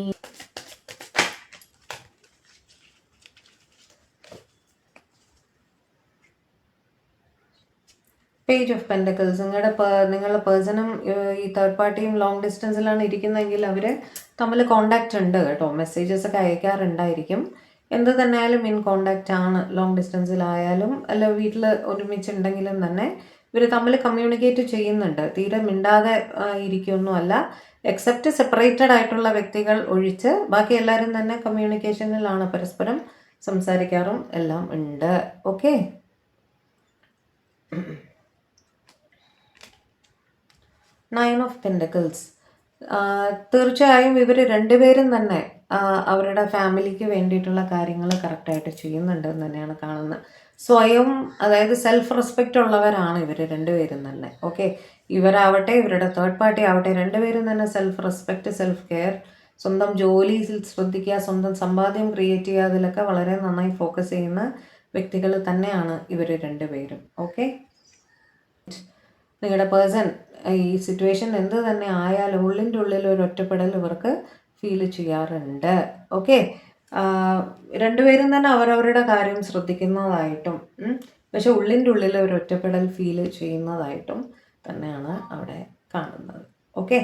പേജ് ഓഫ് പെൻഡക്കിൾസ്. നിങ്ങളുടെ പേഴ്സണും ഈ തേർഡ് പാർട്ടിയും ലോങ് ഡിസ്റ്റൻസിലാണ് ഇരിക്കുന്നതെങ്കിൽ അവർ തമ്മിൽ കോണ്ടാക്റ്റ് ഉണ്ട് കേട്ടോ. മെസ്സേജസ് ഒക്കെ അയക്കാറുണ്ടായിരിക്കും. എന്ത് തന്നെയായാലും ഇൻ കോണ്ടാക്റ്റ് ആണ്. ലോങ് ഡിസ്റ്റൻസിലായാലും അല്ല വീട്ടിൽ ഒരുമിച്ചുണ്ടെങ്കിലും തന്നെ ഇവർ തമ്മിൽ കമ്മ്യൂണിക്കേറ്റ് ചെയ്യുന്നുണ്ട്. തീരെ മിണ്ടാതെ ഇരിക്കുകയൊന്നും അല്ല. എക്സെപ്റ്റ് സെപ്പറേറ്റഡ് ആയിട്ടുള്ള വ്യക്തികൾ ഒഴിച്ച് ബാക്കി എല്ലാവരും തന്നെ കമ്മ്യൂണിക്കേഷനിലാണ്, പരസ്പരം സംസാരിക്കാറും എല്ലാം ഉണ്ട്. ഓക്കെ. 9 of pentacles. തീർച്ചയായും ഇവർ രണ്ടുപേരും തന്നെ അവരുടെ ഫാമിലിക്ക് വേണ്ടിയിട്ടുള്ള കാര്യങ്ങൾ കറക്റ്റായിട്ട് ചെയ്യുന്നുണ്ട് എന്ന് തന്നെയാണ് കാണുന്നത്. സ്വയം, അതായത് സെൽഫ് റെസ്പെക്റ്റ് ഉള്ളവരാണ് ഇവർ രണ്ടുപേരും തന്നെ. ഓക്കെ. ഇവരാവട്ടെ ഇവരുടെ തേർഡ് പാർട്ടി ആവട്ടെ രണ്ടുപേരും തന്നെ സെൽഫ് റെസ്പെക്റ്റ്, സെൽഫ് കെയർ, സ്വന്തം ജോലിയിൽ ശ്രദ്ധിക്കുക, സ്വന്തം സമ്പാദ്യം ക്രിയേറ്റ് ചെയ്യുക, അതിലൊക്കെ വളരെ നന്നായി ഫോക്കസ് ചെയ്യുന്ന വ്യക്തികൾ തന്നെയാണ് ഇവർ രണ്ടുപേരും. ഓക്കെ. നിങ്ങളുടെ പേഴ്സൺ ഈ സിറ്റുവേഷൻ എന്ത് തന്നെ ആയാലും ഉള്ളിൻ്റെ ഉള്ളിൽ ഒരു ഒറ്റപ്പെടൽ ഇവർക്ക് ഫീൽ ചെയ്യാറുണ്ട്. ഓക്കെ. രണ്ടുപേരും തന്നെ അവരവരുടെ കാര്യം ശ്രദ്ധിക്കുന്നതായിട്ടും പക്ഷെ ഉള്ളിൻ്റെ ഉള്ളിൽ ഒരു ഒറ്റപ്പെടൽ ഫീൽ ചെയ്യുന്നതായിട്ടും തന്നെയാണ് അവിടെ കാണുന്നത്. ഓക്കെ.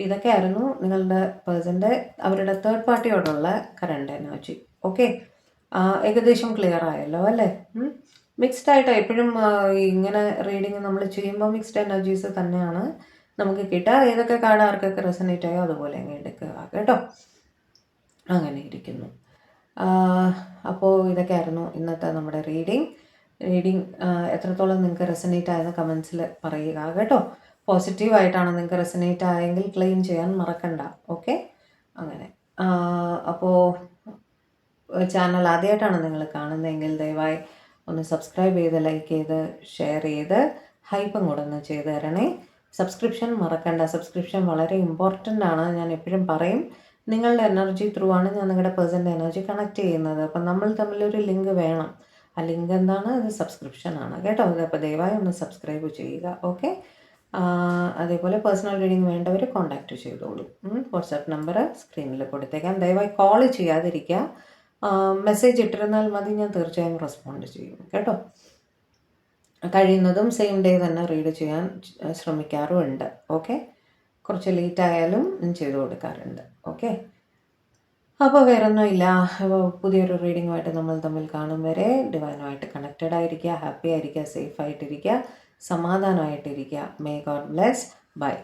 ഇതൊക്കെയായിരുന്നു നിങ്ങളുടെ പേഴ്സൻ്റെ അവരുടെ തേർഡ് പാർട്ടിയോടുള്ള കറണ്ട് എനർജി. ഓക്കെ. ഏകദേശം ക്ലിയർ ആയല്ലോ അല്ലേ? മിക്സ്ഡ് ആയിട്ട് എപ്പോഴും ഇങ്ങനെ റീഡിങ് നമ്മൾ ചെയ്യുമ്പോൾ മിക്സ്ഡ് എനർജീസ് തന്നെയാണ് നമുക്ക് കിട്ടുക. ഏതൊക്കെ കാർഡ് ആർക്കൊക്കെ റെസനേറ്റ് ആയോ അതുപോലെ അങ്ങ് എടുക്കുക കേട്ടോ. അങ്ങനെ ഇരിക്കുന്നു. അപ്പോൾ ഇതൊക്കെയായിരുന്നു ഇന്നത്തെ നമ്മുടെ റീഡിങ് എത്രത്തോളം നിങ്ങൾക്ക് റെസനേറ്റ് ആയെന്ന് കമൻസിൽ പറയുക കേട്ടോ. പോസിറ്റീവായിട്ടാണ് നിങ്ങൾക്ക് റെസനേറ്റ് ആയെങ്കിൽ ക്ലെയിം ചെയ്യാൻ മറക്കണ്ട. ഓക്കെ. അങ്ങനെ അപ്പോൾ ചാനൽ ആദ്യമായിട്ടാണ് നിങ്ങൾ കാണുന്നതെങ്കിൽ ദയവായി ഒന്ന് സബ്സ്ക്രൈബ് ചെയ്ത് ലൈക്ക് ചെയ്ത് ഷെയർ ചെയ്ത് ഹൈപ്പും കൂടെ ഒന്ന് ചെയ്ത് തരണേ. സബ്സ്ക്രിപ്ഷൻ മറക്കണ്ട. സബ്സ്ക്രിപ്ഷൻ വളരെ ഇമ്പോർട്ടൻ്റ് ആണ്. ഞാൻ എപ്പോഴും പറയും, നിങ്ങളുടെ എനർജി ത്രൂ ആണ് ഞാൻ നിങ്ങളുടെ പേഴ്സൻ്റെ എനർജി കണക്ട് ചെയ്യുന്നത്. അപ്പം നമ്മൾ തമ്മിലൊരു ലിങ്ക് വേണം. ആ ലിങ്ക് എന്താണ്? അത് സബ്സ്ക്രിപ്ഷനാണ് കേട്ടോ. അപ്പോൾ ദയവായി ഒന്ന് സബ്സ്ക്രൈബ് ചെയ്യുക. ഓക്കെ. അതേപോലെ പേഴ്സണൽ റീഡിങ് വേണ്ടവർ കോൺടാക്റ്റ് ചെയ്തോളൂ. വാട്സാപ്പ് നമ്പർ സ്ക്രീനിൽ കൊടുത്തേക്കാം. ദയവായി കോൾ ചെയ്യാതിരിക്കുക. മെസ്സേജ് ഇട്ടിരുന്നാൽ മതി, ഞാൻ തീർച്ചയായും റെസ്പോണ്ട് ചെയ്യും കേട്ടോ. കഴിയുന്നതും സെയിം ഡേ തന്നെ റീഡ് ചെയ്യാൻ ശ്രമിക്കാറുമുണ്ട്. ഓക്കെ. കുറച്ച് ലേറ്റ് ആയാലും ഞാൻ ചെയ്തു കൊടുക്കാറുണ്ട്. ഓക്കെ. അപ്പോൾ വേറൊന്നുമില്ല. പുതിയൊരു റീഡിങ്ങുമായിട്ട് നമ്മൾ തമ്മിൽ കാണും വരെ ഡിവൈനുമായിട്ട് കണക്റ്റഡ് ആയിരിക്കുക, ഹാപ്പി ആയിരിക്കുക, സേഫ് ആയിട്ടിരിക്കുക, സമാധാനമായിട്ടിരിക്കുക. May God bless. ബൈ.